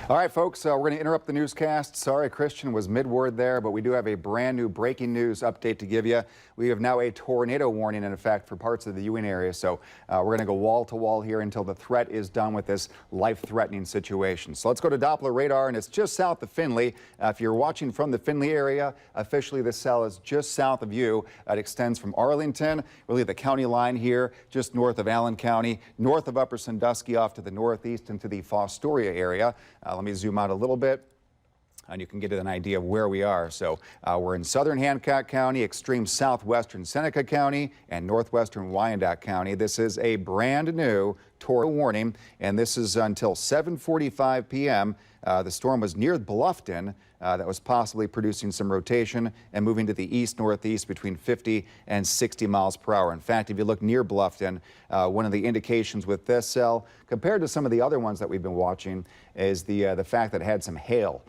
All right, folks, we're going to interrupt the newscast. Sorry, Christian was mid-word there, but we do have a brand new breaking news update to give you. We have now a tornado warning in effect for parts of the Ewing area, so we're going to go wall to wall here until the threat is done with this life-threatening situation. So let's go to Doppler radar, and it's just south of Findlay. If you're watching from the Findlay area, officially this cell is just south of you. It extends from Arlington, really the county line here, just north of Allen County, north of Upper Sandusky off to the northeast into the Fostoria area. Let me zoom out a little bit, and you can get an idea of where we are. So we're in southern Hancock County, extreme southwestern Seneca County, and northwestern Wyandot County. This is a brand new tornado warning, and this is until 7:45 p.m. The storm was near Bluffton. That was possibly producing some rotation and moving to the east-northeast between 50 and 60 miles per hour. In fact, if you look near Bluffton, one of the indications with this cell, compared to some of the other ones that we've been watching, is the fact that it had some hail.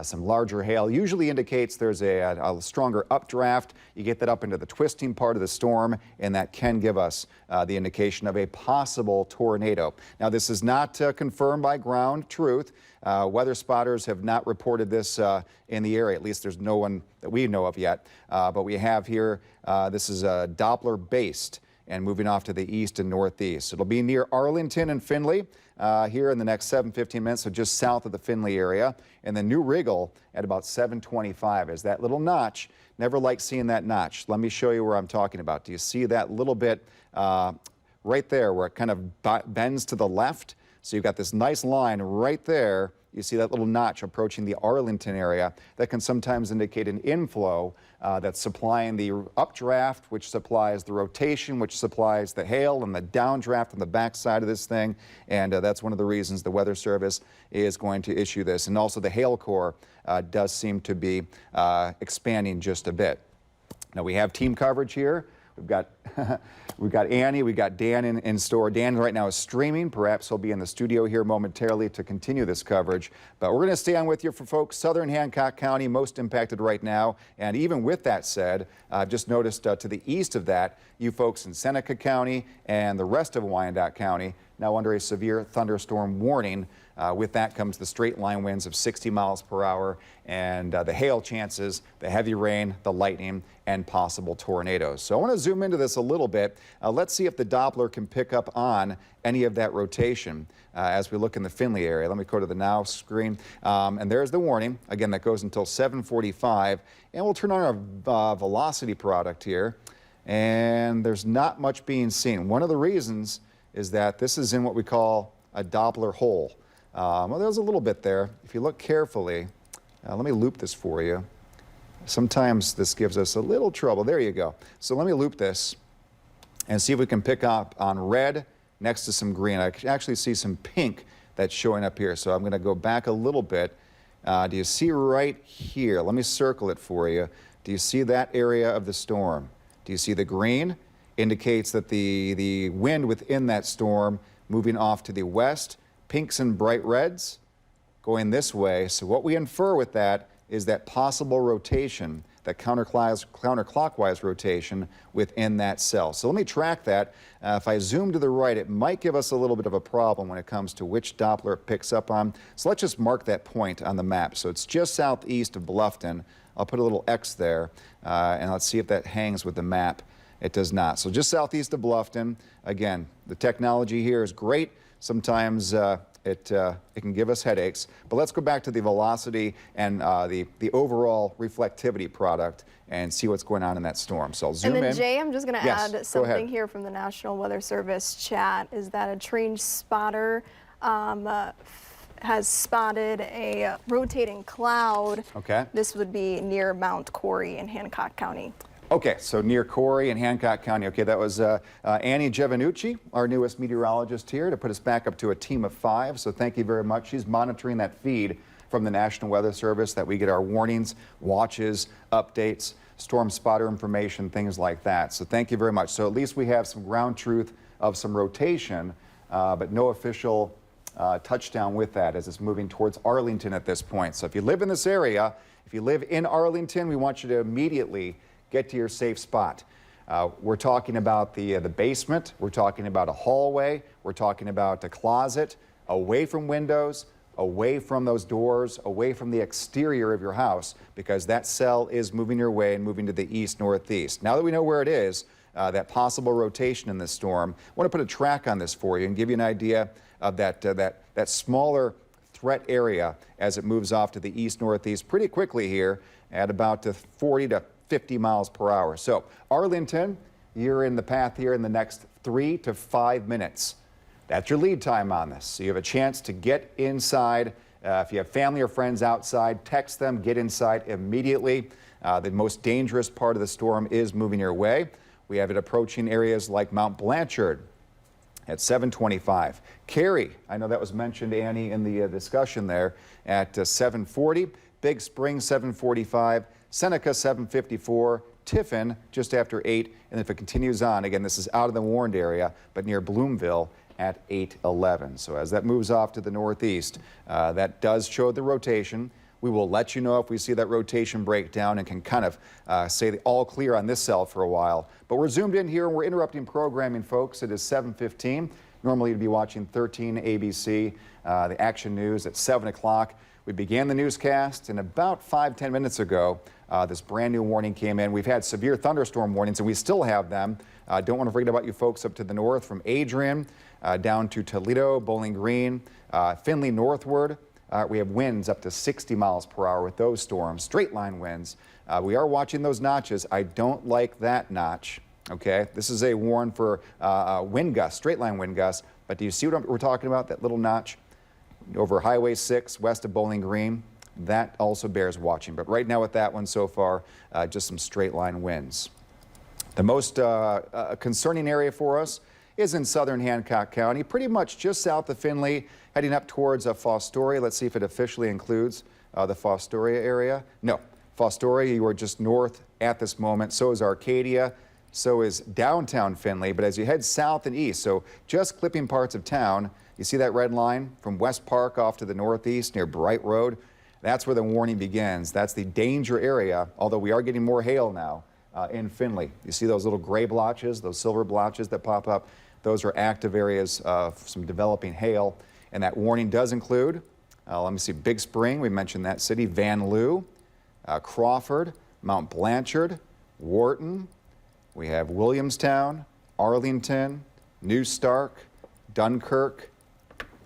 Some larger hail usually indicates there's a stronger updraft. You get that up into the twisting part of the storm, and that can give us the indication of a possible tornado. Now, this is not confirmed by ground truth. Weather spotters have not reported this in the area. At least there's no one that we know of yet. But we have here, this is Doppler based and moving off to the east and northeast. It'll be near Arlington and Findlay here in the next 7-15 minutes, so just south of the Findlay area. And then New Riggle at about 7:25 is that little notch. Never like seeing that notch. Let me show you where I'm talking about. Do you see that little bit right there where it kind of bends to the left? So you've got this nice line right there. You see that little notch approaching the Arlington area. That can sometimes indicate an inflow that's supplying the updraft, which supplies the rotation, which supplies the hail, and the downdraft on the backside of this thing. And that's one of the reasons the Weather Service is going to issue this. And also the hail core does seem to be expanding just a bit. Now we have team coverage here. We've got Annie, we've got Dan in store. Dan right now is streaming. Perhaps he'll be in the studio here momentarily to continue this coverage. But we're going to stay on with you for folks. Southern Hancock County, most impacted right now. And even with that said, I've just noticed to the east of that, you folks in Seneca County and the rest of Wyandot County now under a severe thunderstorm warning. With that comes the straight line winds of 60 miles per hour and the hail chances, the heavy rain, the lightning, and possible tornadoes. So I want to zoom into this a little bit. Let's see if the Doppler can pick up on any of that rotation as we look in the Findlay area. Let me go to the now screen. And there's the warning. Again, that goes until 7:45. And we'll turn on our velocity product here. And there's not much being seen. One of the reasons is that this is in what we call a Doppler hole. Well, there's a little bit there. If you look carefully, let me loop this for you. Sometimes this gives us a little trouble. There you go. So let me loop this and see if we can pick up on red next to some green. I can actually see some pink that's showing up here. So I'm going to go back a little bit. Do you see right here? Let me circle it for you. Do you see that area of the storm? Do you see the green? Indicates that the wind within that storm moving off to the west. Pinks and bright reds going this way. So what we infer with that is that possible rotation, that counterclockwise rotation within that cell. So let me track that. If I zoom to the right, it might give us a little bit of a problem when it comes to which Doppler it picks up on. So let's just mark that point on the map. So it's just southeast of Bluffton. I'll put a little X there, and let's see if that hangs with the map. It does not. So just southeast of Bluffton. Again, the technology here is great. Sometimes it can give us headaches. But let's go back to the velocity and the overall reflectivity product and see what's going on in that storm. So I'll zoom in. And then Jay, I'm just going to add something here from the National Weather Service chat, is that a trained spotter has spotted a rotating cloud. Okay. This would be near Mount Corey in Hancock County. Okay, so near Corey and Hancock County. Okay, that was Annie Giovanucci, our newest meteorologist here, to put us back up to a team of 5. So thank you very much. She's monitoring that feed from the National Weather Service that we get our warnings, watches, updates, storm spotter information, things like that. So thank you very much. So at least we have some ground truth of some rotation, but no official touchdown with that as it's moving towards Arlington at this point. So if you live in this area, if you live in Arlington, we want you to immediately get to your safe spot. We're talking about the basement. We're talking about a hallway. We're talking about a closet, away from windows, away from those doors, away from the exterior of your house, because that cell is moving your way and moving to the east-northeast. Now that we know where it is, that possible rotation in this storm, I want to put a track on this for you and give you an idea of that smaller threat area as it moves off to the east-northeast pretty quickly here at about 40 to 50 miles per hour. So Arlington, you're in the path here in the next 3 to 5 minutes. That's your lead time on this. So you have a chance to get inside. If you have family or friends outside, text them, get inside immediately. The most dangerous part of the storm is moving your way. We have it approaching areas like Mount Blanchard at 7:25. Cary, I know that was mentioned, Annie, in the discussion there at 7:40. Big Spring 7:45. Seneca 7:54. Tiffin just after 8. And if it continues on, again, this is out of the warned area, but near Bloomville at 8:11. So as that moves off to the northeast, that does show the rotation. We will let you know if we see that rotation breakdown and can kind of say all clear on this cell for a while. But we're zoomed in here and we're interrupting programming, folks. It is 7:15. Normally you'd be watching 13 ABC, the Action News at 7 o'clock. We began the newscast, and about 5-10 minutes ago, this brand new warning came in. We've had severe thunderstorm warnings, and we still have them. Don't want to forget about you folks up to the north from Adrian down to Toledo, Bowling Green, Findlay northward. We have winds up to 60 miles per hour with those storms, straight line winds. We are watching those notches. I don't like that notch, okay? This is a warn for wind gusts, straight line wind gusts. But do you see what we're talking about, that little notch over Highway 6 west of Bowling Green? That also bears watching. But right now with that one so far, just some straight line winds. The most concerning area for us is in southern Hancock County, pretty much just south of Findlay, heading up towards Fostoria. Let's see if it officially includes the Fostoria area. No, Fostoria, you are just north at this moment. So is Arcadia, so is downtown Findlay. But as you head south and east, so just clipping parts of town, you see that red line from West Park off to the northeast near Bright Road? That's where the warning begins. That's the danger area, although we are getting more hail now in Findlay. You see those little gray blotches, those silver blotches that pop up? Those are active areas of some developing hail. And that warning does include, let me see, Big Spring, we mentioned that city, Van Loo, Crawford, Mount Blanchard, Wharton. We have Williamstown, Arlington, New Stark, Dunkirk,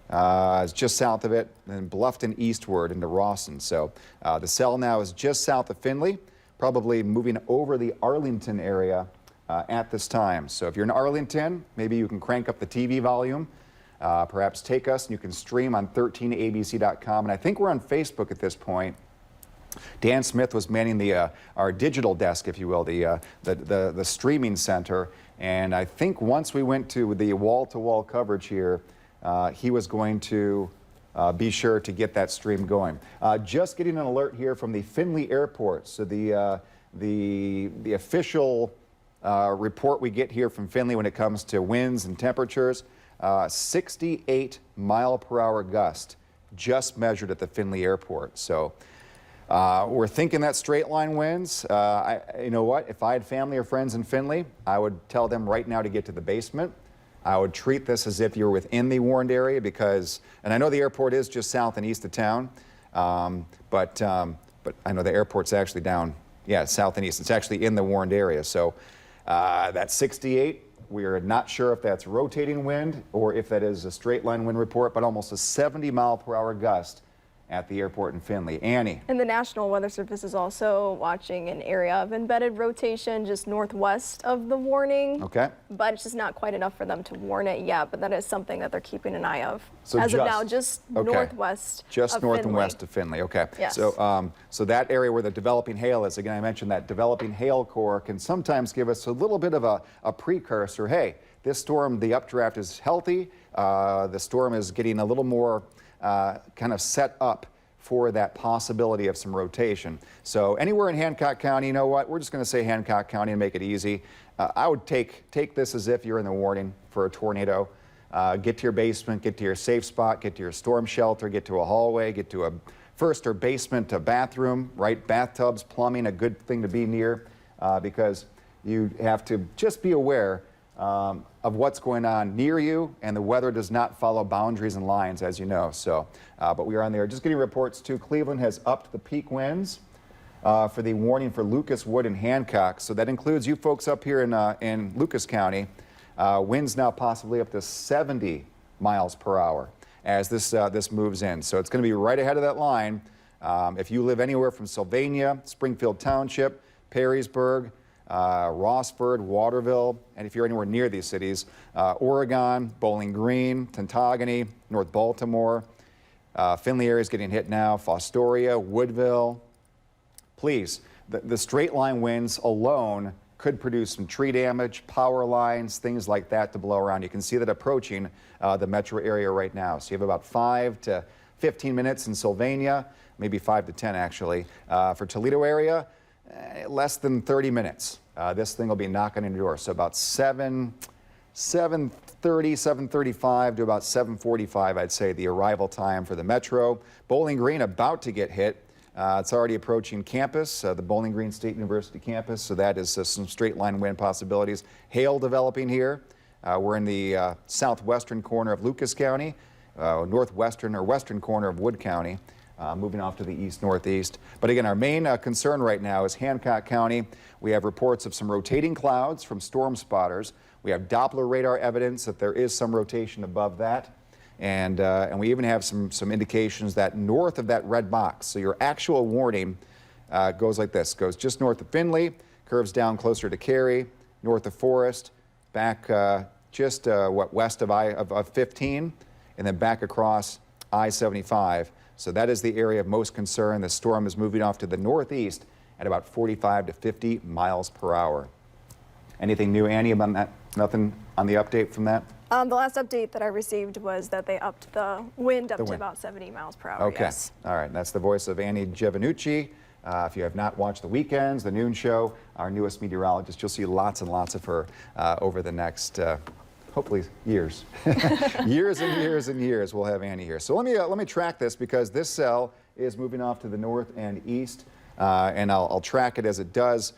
is just south of it, and Bluffton eastward into Rawson. So the cell now is just south of Findlay, probably moving over the Arlington area at this time. So if you're in Arlington, maybe you can crank up the TV volume, perhaps take us, and you can stream on 13abc.com. And I think we're on Facebook at this point. Dan Smith was manning the our digital desk, if you will, the streaming center. And I think once we went to the wall-to-wall coverage here, he was going to be sure to get that stream going. Just getting an alert here from the Findlay Airport. So the official report we get here from Findlay when it comes to winds and temperatures, 68 mile per hour gust just measured at the Findlay Airport. So we're thinking that straight line winds. You know what? If I had family or friends in Findlay, I would tell them right now to get to the basement. I would treat this as if you're within the warned area because, and I know the airport is just south and east of town, but I know the airport's actually down, yeah, south and east. It's actually in the warned area. So that 68, we are not sure if that's rotating wind or if that is a straight line wind report, but almost a 70 mile per hour gust at the airport in Findlay. Annie. And the National Weather Service is also watching an area of embedded rotation just northwest of the warning. Okay. But it's just not quite enough for them to warn it yet, but that is something that they're keeping an eye of. So as of now, just okay. Northwest just of north Findlay. And west of Findlay. Okay. Yes. So, so that area where the developing hail is, again, I mentioned that developing hail core can sometimes give us a little bit of a precursor. Hey, this storm, the updraft is healthy. The storm is getting a little more kind of set up for that possibility of some rotation. So anywhere in Hancock County, you know what? We're just going to say Hancock County and make it easy. I would take this as if you're in the warning for a tornado. Get to your basement, get to your safe spot, get to your storm shelter, get to a hallway, get to a first or basement, a bathroom, right? Bathtubs, plumbing, a good thing to be near because you have to just be aware of what's going on near you, and the weather does not follow boundaries and lines, as you know. So, but we are on there. Just getting reports too. Cleveland has upped the peak winds for the warning for Lucas, Wood, and Hancock. So that includes you folks up here in Lucas County. Winds now possibly up to 70 miles per hour as this moves in. So it's going to be right ahead of that line. If you live anywhere from Sylvania, Springfield Township, Perrysburg, Rossford, Waterville, and if you're anywhere near these cities, Oregon, Bowling Green, Tentagony, North Baltimore, Findlay area is getting hit now, Fostoria, Woodville. Please, the straight line winds alone could produce some tree damage, power lines, things like that to blow around. You can see that approaching the metro area right now. So you have about 5 to 15 minutes in Sylvania, maybe 5 to 10 actually. For Toledo area, less than 30 minutes. This thing will be knocking on your door. So about 7:30, 7:35 to about 7:45, I'd say, the arrival time for the metro. Bowling Green about to get hit. It's already approaching campus, the Bowling Green State University campus, so that is some straight line wind possibilities. Hail developing here. We're in the southwestern corner of Lucas County, northwestern or western corner of Wood County, moving off to the east-northeast. But again, our main concern right now is Hancock County. We have reports of some rotating clouds from storm spotters. We have Doppler radar evidence that there is some rotation above that. And we even have some indications that north of that red box, so your actual warning goes like this, goes just north of Findlay, curves down closer to Cary, north of Forest, back just west of 15, and then back across I-75. So that is the area of most concern. The storm is moving off to the northeast at about 45 to 50 miles per hour. Anything new, Annie, about that? Nothing on the update from that? The last update that I received was that they upped the wind to about 70 miles per hour. Okay. Yes. All right. That's the voice of Annie Giovannucci. If you have not watched the weekends, the noon show, our newest meteorologist, you'll see lots and lots of her over the next, hopefully, years. Years and years and years we'll have Annie here. So let me track this because this cell is moving off to the north and east, and I'll track it as it does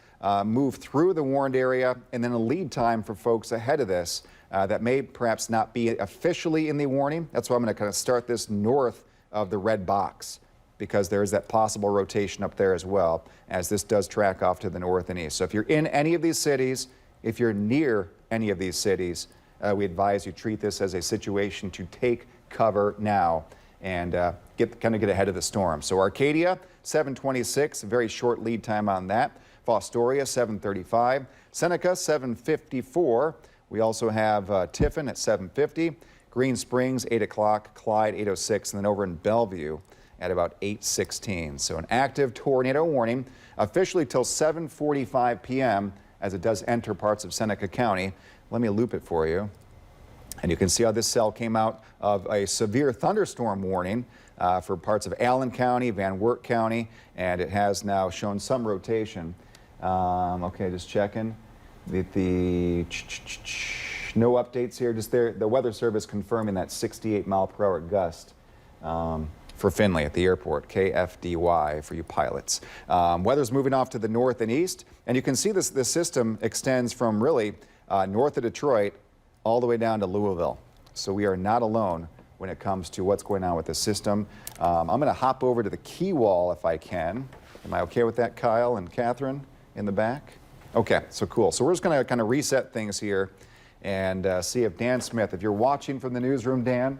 move through the warned area, and then a lead time for folks ahead of this that may perhaps not be officially in the warning. That's why I'm going to kind of start this north of the red box, because there is that possible rotation up there as well, as this does track off to the north and east. So if you're in any of these cities, if you're near any of these cities, we advise you treat this as a situation to take cover now and get ahead of the storm. So Arcadia, 7:26, a very short lead time on that. Fostoria, 7:35. Seneca, 7:54. We also have Tiffin at 7:50. Green Springs, 8 o'clock. Clyde, 8:06. And then over in Bellevue at about 8:16. So an active tornado warning officially till 7:45 p.m. as it does enter parts of Seneca County. Let me loop it for you. And you can see how this cell came out of a severe thunderstorm warning for parts of Allen County, Van Wert County, and it has now shown some rotation. Okay, just checking. No updates here, just there. The Weather Service confirming that 68 mile per hour gust for Findlay at the airport, KFDY for you pilots. Weather's moving off to the north and east, and you can see this system extends from really north of Detroit all the way down to Louisville. So we are not alone when it comes to what's going on with the system. I'm going to hop over to the key wall if I can. Am I okay with that, Kyle and Catherine in the back? Okay, so cool. So we're just going to kind of reset things here and see if Dan Smith, if you're watching from the newsroom, Dan,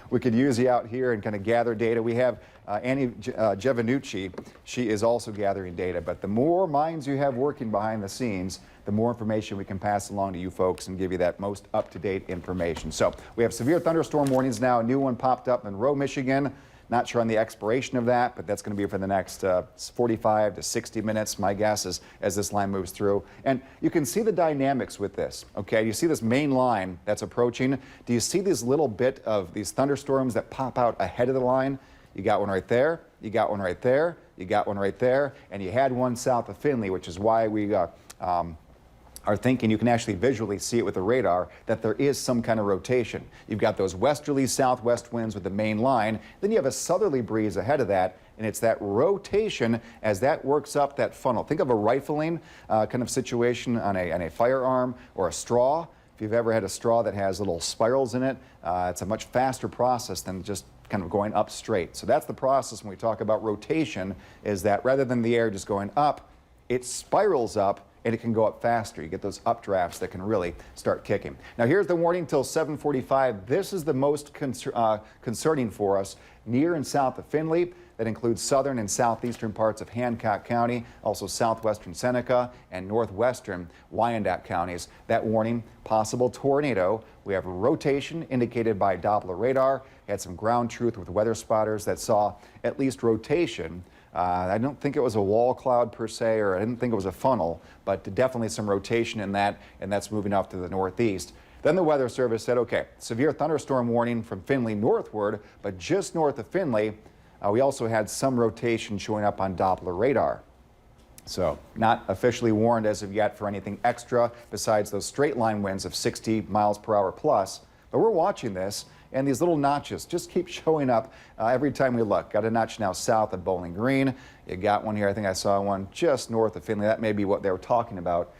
we could use you out here and kind of gather data. We have Annie Giovannucci. She is also gathering data, but the more minds you have working behind the scenes, the more information we can pass along to you folks and give you that most up-to-date information. So we have severe thunderstorm warnings now. A new one popped up in Monroe, Michigan. Not sure on the expiration of that, but that's going to be for the next 45 to 60 minutes, my guess, is as this line moves through. And you can see the dynamics with this, okay? You see this main line that's approaching. Do you see this little bit of these thunderstorms that pop out ahead of the line? You got one right there, you got one right there, you got one right there, and you had one south of Findlay, which is why we are thinking, you can actually visually see it with the radar, that there is some kind of rotation. You've got those westerly southwest winds with the main line, then you have a southerly breeze ahead of that, and it's that rotation as that works up that funnel. Think of a rifling kind of situation on a firearm or a straw. If you've ever had a straw that has little spirals in it, it's a much faster process than just kind of going up straight. So that's the process when we talk about rotation, is that rather than the air just going up, it spirals up and it can go up faster. You get those updrafts that can really start kicking. Now here's the warning till 7:45. This is the most concerning for us near and south of Findlay. That includes southern and southeastern parts of Hancock County, also southwestern Seneca and northwestern Wyandot counties. That warning, possible tornado. We have a rotation indicated by Doppler radar. Had some ground truth with weather spotters that saw at least rotation. I don't think it was a wall cloud per se, or I didn't think it was a funnel, but definitely some rotation in that, and that's moving off to the northeast. Then the Weather Service said, okay, severe thunderstorm warning from Findlay northward, but just north of Findlay, we also had some rotation showing up on Doppler radar. So not officially warned as of yet for anything extra besides those straight line winds of 60 miles per hour plus, but we're watching this. And these little notches just keep showing up every time we look. Got a notch now south of Bowling Green. You got one here. I think I saw one just north of Findlay. That may be what they were talking about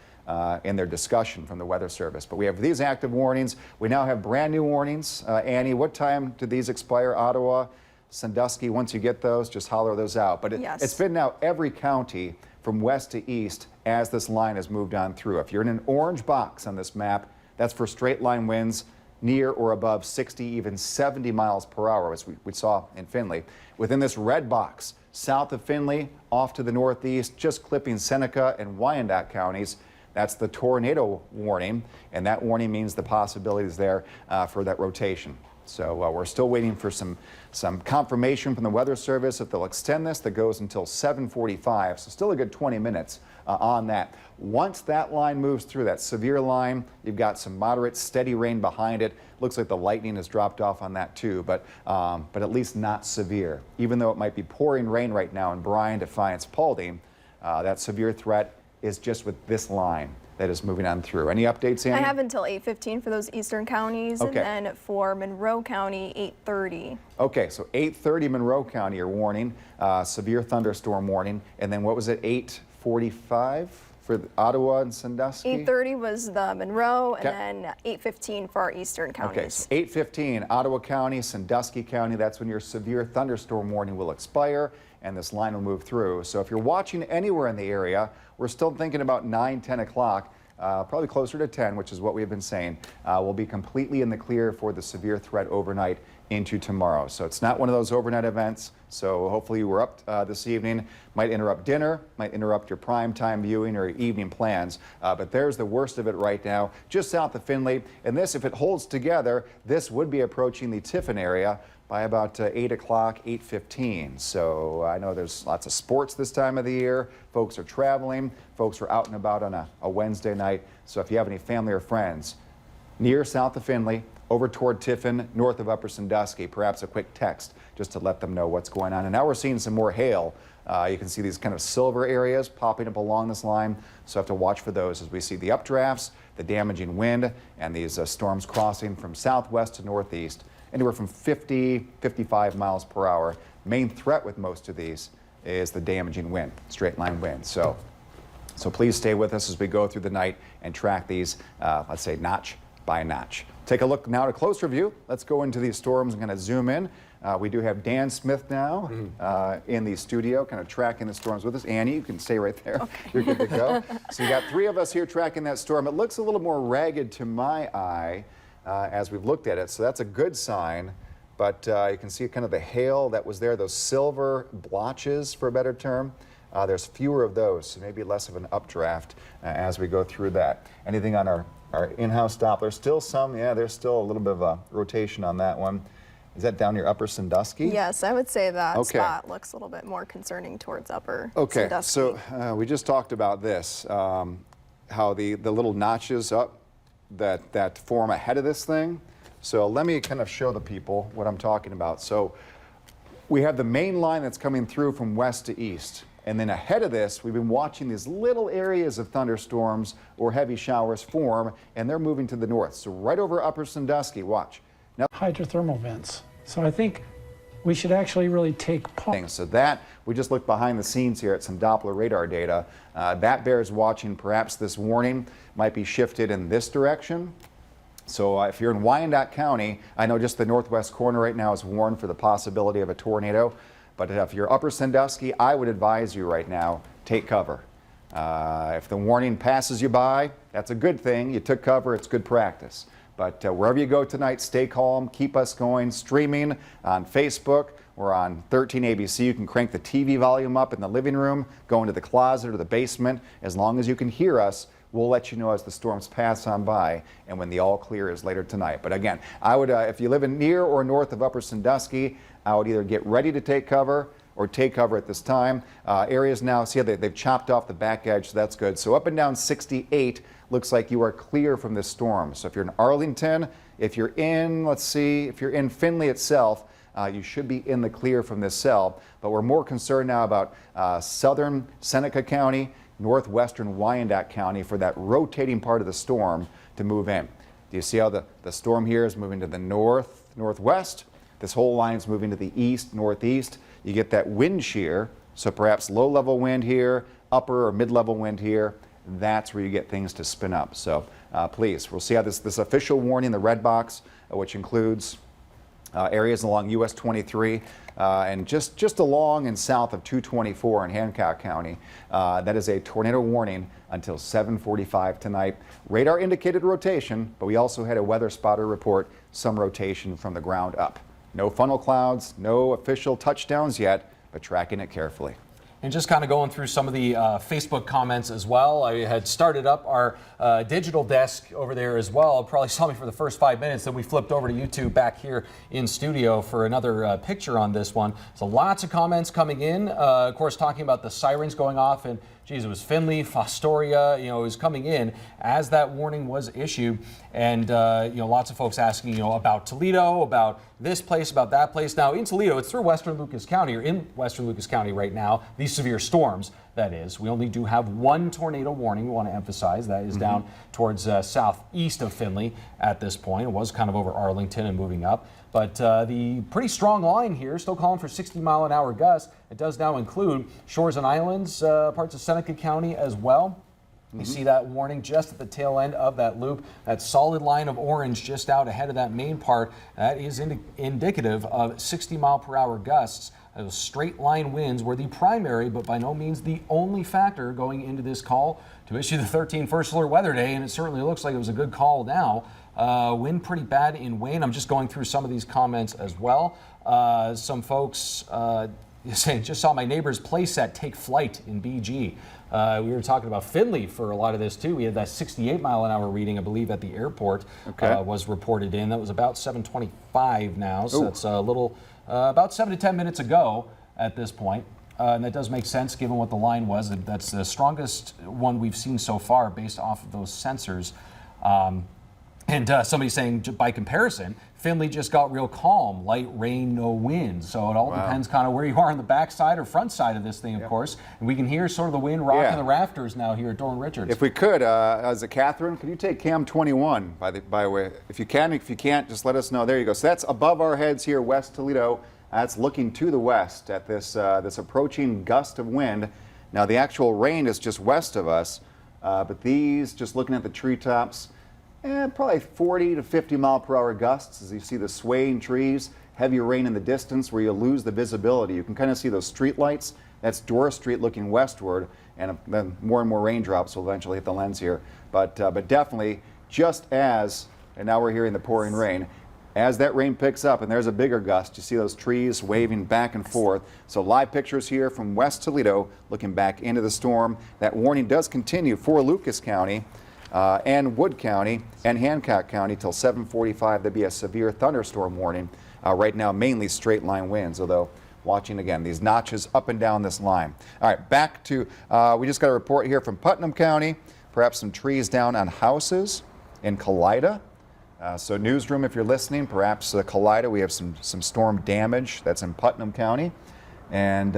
in their discussion from the Weather Service. But we have these active warnings. We now have brand new warnings. Annie, what time do these expire? Ottawa, Sandusky, once you get those, just holler those out. But it's been now every county from west to east as this line has moved on through. If you're in an orange box on this map, that's for straight line winds near or above 60, even 70 miles per hour, as we saw in Findlay. Within this red box, south of Findlay, off to the northeast, just clipping Seneca and Wyandot counties, that's the tornado warning, and that warning means the possibilities there for that rotation. So we're still waiting for some confirmation from the Weather Service that they'll extend this. That goes until 7:45, so still a good 20 minutes on that. Once that line moves through, that severe line, you've got some moderate, steady rain behind it. Looks like the lightning has dropped off on that too, but at least not severe. Even though it might be pouring rain right now in Bryan, Defiance, Paulding, that severe threat is just with this line that is moving on through. Any updates, Annie? I have until 8:15 for those eastern counties, okay. And then for Monroe County, 8:30. Okay, so 8:30 Monroe County are warning, severe thunderstorm warning, and then what was it, 8:45 for Ottawa and Sandusky? 8:30 was the Monroe, and then 8:15 for our eastern counties. Okay, so 8:15 Ottawa County, Sandusky County, that's when your severe thunderstorm warning will expire and this line will move through. So if you're watching anywhere in the area, we're still thinking about 9, 10 o'clock, probably closer to 10, which is what we've been saying. We'll be completely in the clear for the severe threat overnight into tomorrow. So it's not one of those overnight events. So hopefully you were up this evening. Might interrupt dinner, might interrupt your prime time viewing or your evening plans. But there's the worst of it right now, just south of Findlay. And this, if it holds together, this would be approaching the Tiffin area by about 8 o'clock, 8:15. So I know there's lots of sports this time of the year. Folks are traveling. Folks are out and about on a Wednesday night. So if you have any family or friends near south of Findlay, over toward Tiffin, north of Upper Sandusky, perhaps a quick text just to let them know what's going on. And now we're seeing some more hail. You can see these kind of silver areas popping up along this line. So have to watch for those as we see the updrafts, the damaging wind, and these storms crossing from southwest to northeast, anywhere from 50, 55 miles per hour. Main threat with most of these is the damaging wind, straight line wind. So please stay with us as we go through the night and track these, let's say, notch by notch. Take a look now at a closer view. Let's go into these storms and kind of zoom in. We do have Dan Smith now in the studio, kind of tracking the storms with us. Annie, you can stay right there. Okay. You're good to go. So you got three of us here tracking that storm. It looks a little more ragged to my eye as we've looked at it, so that's a good sign. But you can see kind of the hail that was there, those silver blotches, for a better term. There's fewer of those, so maybe less of an updraft as we go through that. Anything on our in-house Doppler? Still some, yeah, there's still a little bit of a rotation on that one. Is that down near Upper Sandusky? Yes, I would say that spot looks a little bit more concerning towards Upper Sandusky. So we just talked about this, how the little notches up that form ahead of this thing. So let me kind of show the people what I'm talking about. So we have the main line that's coming through from west to east. And then ahead of this, we've been watching these little areas of thunderstorms or heavy showers form, and they're moving to the north. So right over Upper Sandusky, watch. Now, hydrothermal vents. So I think we should actually really take pause. So that, we just looked behind the scenes here at some Doppler radar data. That bears watching. Perhaps this warning might be shifted in this direction. So if you're in Wyandot County, I know just the northwest corner right now is warned for the possibility of a tornado. But if you're Upper Sandusky, I would advise you right now, take cover. If the warning passes you by, that's a good thing. You took cover, it's good practice. But wherever you go tonight, stay calm, keep us going, streaming on Facebook or on 13 ABC. You can crank the TV volume up in the living room, go into the closet or the basement. As long as you can hear us, we'll let you know as the storms pass on by and when the all clear is later tonight. But again, I would, if you live in near or north of Upper Sandusky, I would either get ready to take cover or take cover at this time. Areas now, see how they've chopped off the back edge, so that's good. So up and down 68, looks like you are clear from this storm. So if you're in Arlington, if you're in, let's see, if you're in Findlay itself, you should be in the clear from this cell. But we're more concerned now about southern Seneca County, northwestern Wyandot County for that rotating part of the storm to move in. Do you see how the storm here is moving to the north, northwest? This whole line is moving to the east, northeast. You get that wind shear, so perhaps low-level wind here, upper or mid-level wind here. That's where you get things to spin up. So please, we'll see how this official warning, the red box, which includes areas along US 23 and just along and south of 224 in Hancock County. That is a tornado warning until 7:45 tonight. Radar indicated rotation, but we also had a weather spotter report some rotation from the ground up. No funnel clouds, no official touchdowns yet, but tracking it carefully. And just kind of going through some of the Facebook comments as well. I had started up our digital desk over there as well. Probably saw me for the first 5 minutes. Then we flipped over to YouTube back here in studio for another picture on this one. So lots of comments coming in. Of course, talking about the sirens going off, and geez, it was Findlay, Fostoria. You know, it was coming in as that warning was issued, and you know, lots of folks asking, you know, about Toledo, about this place, about that place. Now in Toledo, it's through Western Lucas County, or in Western Lucas County right now. These severe storms, that is. We only do have one tornado warning. We want to emphasize that is down towards southeast of Findlay at this point. It was kind of over Arlington and moving up. But the pretty strong line here, still calling for 60-mile-an-hour gusts. It does now include shores and islands, parts of Seneca County as well. You see that warning just at the tail end of that loop. That solid line of orange just out ahead of that main part, that is indicative of 60-mile-per-hour gusts. Those straight line winds were the primary, but by no means the only factor going into this call to issue the 13 first alert weather day, and it certainly looks like it was a good call now. Wind pretty bad in Wayne. I'm just going through some of these comments as well. Some folks saying, just saw my neighbor's playset take flight in BG. We were talking about Findlay for a lot of this too. We had that 68-mile-an-hour reading, I believe, at the airport was reported in. That was about 7:25 now, so that's a little, about 7 to 10 minutes ago at this point. And that does make sense given what the line was. That's the strongest one we've seen so far based off of those sensors. And somebody saying, by comparison, Findlay just got real calm, light rain, no wind. So it all depends kind of where you are on the back side or front side of this thing, of course. And we can hear sort of the wind rocking the rafters now here at Doran Richards. If we could, as a Catherine, could you take cam 21 by the way? If you can, if you can't, just let us know. There you go. So that's above our heads here, West Toledo. That's looking to the west at this this approaching gust of wind. Now the actual rain is just west of us, but these, just looking at the treetops, probably 40 to 50 mile per hour gusts as you see the swaying trees, heavy rain in the distance where you lose the visibility. You can kind of see those street lights. That's Dora Street looking westward, and then more and more raindrops will eventually hit the lens here. But definitely, just as, and now we're hearing the pouring rain, as that rain picks up and there's a bigger gust, you see those trees waving back and forth. So live pictures here from West Toledo looking back into the storm. That warning does continue for Lucas County and Wood County and Hancock County till 7:45. There'll be a severe thunderstorm warning. Right now, mainly straight line winds, although watching again these notches up and down this line. All right, back to, we just got a report here from Putnam County, perhaps some trees down on houses in Kalida. So newsroom, if you're listening, perhaps Kalida, we have some storm damage that's in Putnam County. And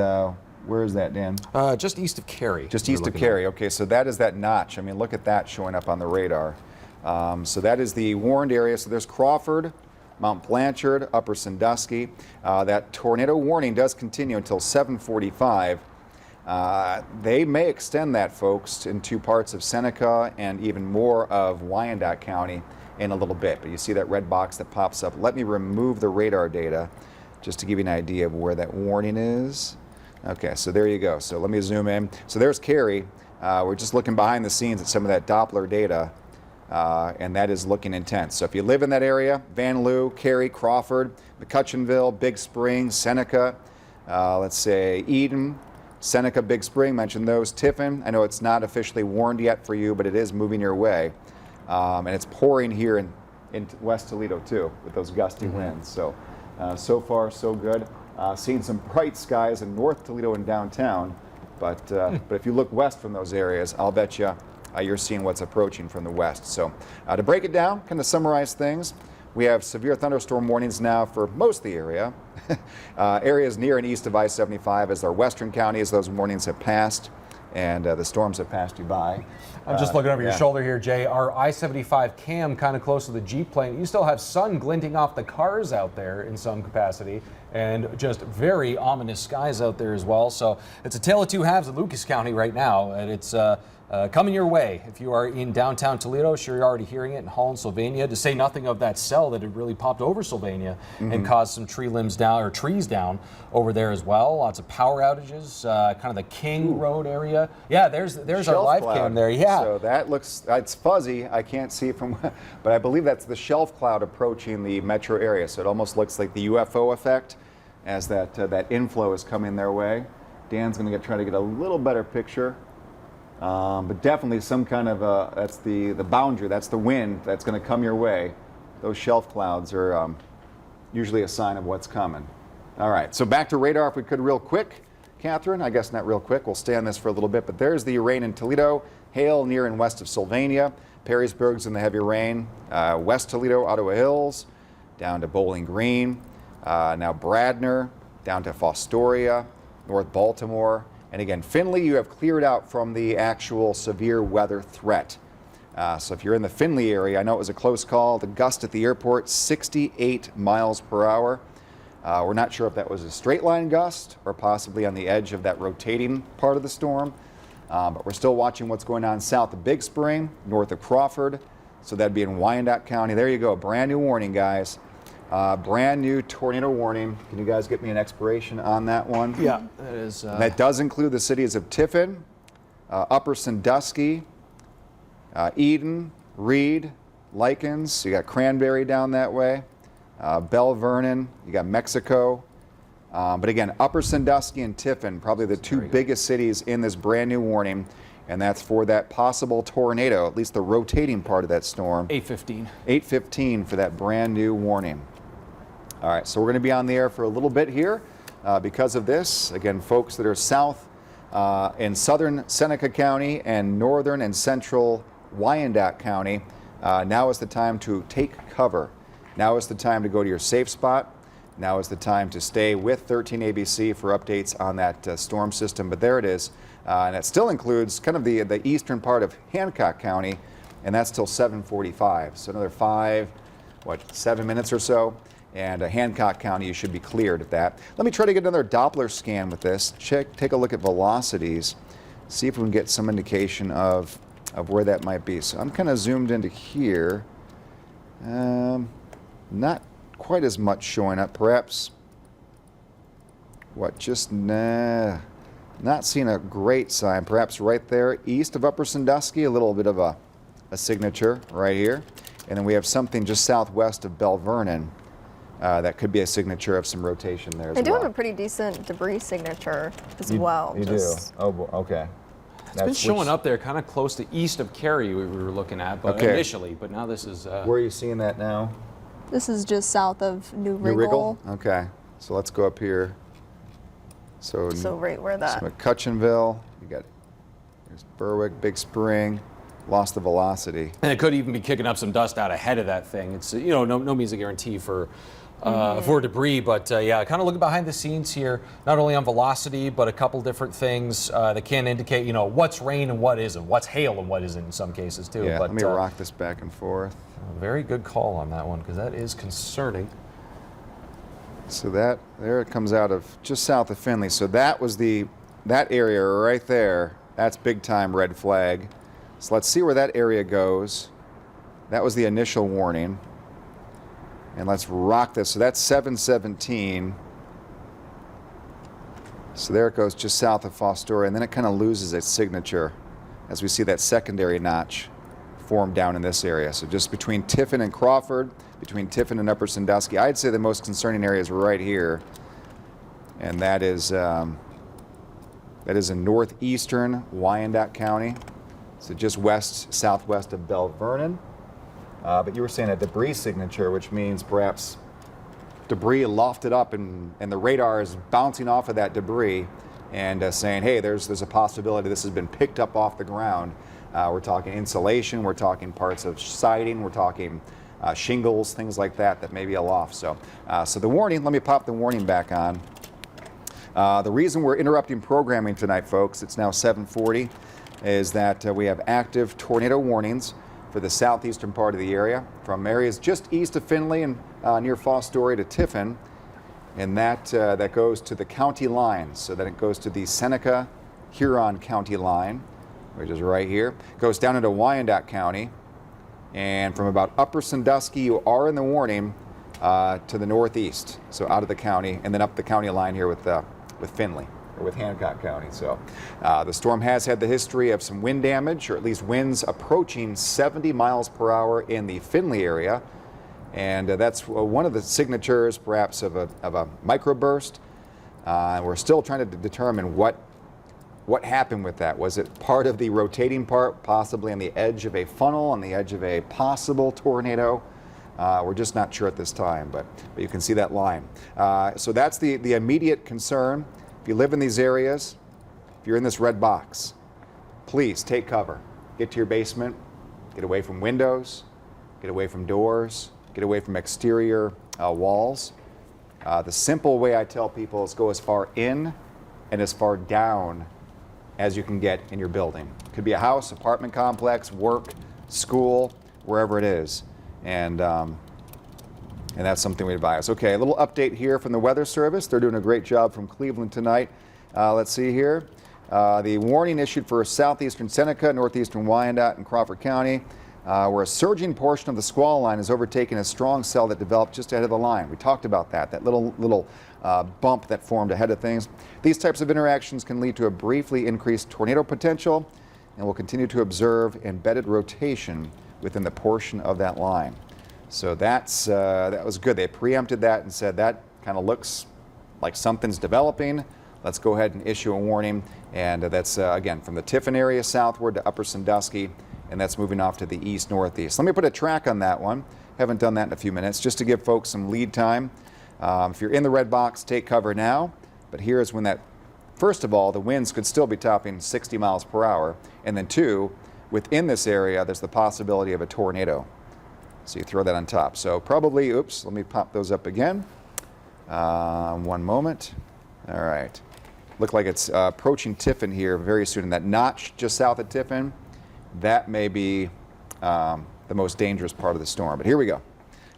Where is that, Dan? Just east of Cary. Just east of Cary. Okay, so that is that notch. I mean, look at that showing up on the radar. So that is the warned area. So there's Crawford, Mount Blanchard, Upper Sandusky. That tornado warning does continue until 7:45. They may extend that, folks, into parts of Seneca and even more of Wyandot County in a little bit. But you see that red box that pops up. Let me remove the radar data just to give you an idea of where that warning is. Okay, so there you go. So let me zoom in. So there's Cary. We're just looking behind the scenes at some of that Doppler data, and that is looking intense. So if you live in that area, Van Loo, Cary, Crawford, McCutcheonville, Big Spring, Seneca, let's say Eden, Seneca, Big Spring, mentioned those. Tiffin, I know it's not officially warned yet for you, but it is moving your way. And it's pouring here in West Toledo too, with those gusty winds. So, so far so good. Seeing some bright skies in North Toledo and downtown, but if you look west from those areas, I'll bet you you're seeing what's approaching from the west. So to break it down, kind of summarize things, we have severe thunderstorm warnings now for most of the area. Areas near and east of I-75 as our western counties, those warnings have passed and the storms have passed you by. I'm just looking over your shoulder here, Jay. Our I-75 cam kind of close to the Jeep plane. You still have sun glinting off the cars out there in some capacity, and just very ominous skies out there as well. So it's a tale of two halves in Lucas County right now, and it's coming your way. If you are in downtown Toledo, sure you're already hearing it in Holland, Sylvania, to say nothing of that cell that had really popped over Sylvania and caused some tree limbs down, or trees down over there as well. Lots of power outages, kind of the King Road area. Yeah, there's our live cam there. Yeah. So that looks, it's fuzzy. I can't see it from, but I believe that's the shelf cloud approaching the metro area. So it almost looks like the UFO effect as that inflow is coming their way. Dan's going to try to get a little better picture. But definitely some kind of, that's the boundary, that's the wind that's going to come your way. Those shelf clouds are usually a sign of what's coming. All right, so back to radar if we could real quick. Catherine, I guess not real quick, we'll stay on this for a little bit, but there's the rain in Toledo, hail near and west of Sylvania, Perrysburg's in the heavy rain, West Toledo, Ottawa Hills, down to Bowling Green, now Bradner, down to Fostoria, North Baltimore. And again, Findlay, you have cleared out from the actual severe weather threat. So if you're in the Findlay area, I know it was a close call. The gust at the airport, 68 miles per hour. We're not sure if that was a straight line gust or possibly on the edge of that rotating part of the storm. But we're still watching what's going on south of Big Spring, north of Crawford. So that'd be in Wyandot County. There you go, brand new warning, guys. Brand new tornado warning. Can you guys get me an expiration on that one? Yeah, that is. That does include the cities of Tiffin, Upper Sandusky, Eden, Reed, Likens. You got Cranberry down that way, Belle Vernon. You got Mexico. But again, Upper Sandusky and Tiffin, probably the two biggest cities in this brand new warning. And that's for that possible tornado, at least the rotating part of that storm. 8:15. 8:15 for that brand new warning. All right, so we're going to be on the air for a little bit here because of this. Again, folks that are south in southern Seneca County and northern and central Wyandot County, now is the time to take cover. Now is the time to go to your safe spot. Now is the time to stay with 13 ABC for updates on that storm system. But there it is. And it still includes kind of the eastern part of Hancock County, and that's till 7:45. So another 7 minutes or so. And Hancock County, you should be cleared of that. Let me try to get another Doppler scan with this. Take a look at velocities. See if we can get some indication of where that might be. So I'm kind of zoomed into here. Not quite as much showing up. Perhaps, not seeing a great sign. Perhaps right there east of Upper Sandusky, a little bit of a signature right here. And then we have something just southwest of Belle Vernon. That could be a signature of some rotation there as well. They do have a pretty decent debris signature as well. You do? Oh, okay. It's been showing up there kind of close to east of Cary we were looking at initially, but now this is... Where are you seeing that now? This is just south of New Riggle. New Riggle? Okay. So let's go up here. So right where that... McCutcheonville, there's Berwick, Big Spring, lost the velocity. And it could even be kicking up some dust out ahead of that thing. It's, no means a guarantee for for debris. But yeah, kind of looking behind the scenes here, not only on velocity, but a couple different things that can indicate, what's rain and what isn't, what's hail and what isn't in some cases too. Yeah, but, let me rock this back and forth. Very good call on that one, because that is concerning. So there it comes out of just south of Findlay. So that was that area right there. That's big time red flag. So let's see where that area goes. That was the initial warning. And let's rock this. So that's 717. So there it goes just south of Fostoria, and then it kind of loses its signature as we see that secondary notch form down in this area. So just between Tiffin and Crawford, between Tiffin and Upper Sandusky, I'd say the most concerning area is right here, and that is in northeastern Wyandot County, so just southwest of Belle Vernon. But you were saying a debris signature, which means perhaps debris lofted up, and the radar is bouncing off of that debris and saying, hey, there's a possibility this has been picked up off the ground. We're talking insulation, we're talking parts of siding, we're talking shingles, things like that may be aloft. So the warning, let me pop the warning back on. The reason we're interrupting programming tonight, folks, it's now 7:40, is that we have active tornado warnings for the southeastern part of the area, from areas just east of Findlay and near Fostoria to Tiffin, and that goes to the county line. So then it goes to the Seneca Huron County line, which is right here. Goes down into Wyandot County, and from about Upper Sandusky, you are in the warning to the northeast, so out of the county, and then up the county line here with Findlay, or with Hancock County. So the storm has had the history of some wind damage, or at least winds approaching 70 miles per hour in the Findlay area, and that's one of the signatures, perhaps, of a microburst. We're still trying to determine what happened with that. Was it part of the rotating part, possibly on the edge of a funnel, on the edge of a possible tornado? We're just not sure at this time, but you can see that line. So that's the immediate concern. If you live in these areas, if you're in this red box, please take cover. Get to your basement, get away from windows, get away from doors, get away from exterior walls. The simple way I tell people is go as far in and as far down as you can get in your building. It could be a house, apartment complex, work, school, wherever it is. And that's something we advise. Okay, a little update here from the Weather Service. They're doing a great job from Cleveland tonight. Let's see here. The warning issued for southeastern Seneca, northeastern Wyandot, and Crawford County, where a surging portion of the squall line is overtaking a strong cell that developed just ahead of the line. We talked about that little bump that formed ahead of things. These types of interactions can lead to a briefly increased tornado potential, and we'll continue to observe embedded rotation within the portion of that line. So that was good. They preempted that and said that kind of looks like something's developing. Let's go ahead and issue a warning. And that's, again, from the Tiffin area southward to Upper Sandusky, and that's moving off to the east-northeast. Let me put a track on that one. Haven't done that in a few minutes, just to give folks some lead time. If you're in the red box, take cover now. But here's when first of all, the winds could still be topping 60 miles per hour. And then two, within this area, there's the possibility of a tornado. So you throw that on top. So probably, oops, let me pop those up again. One moment. All right. Look like it's approaching Tiffin here very soon. And that notch just south of Tiffin, that may be the most dangerous part of the storm. But here we go.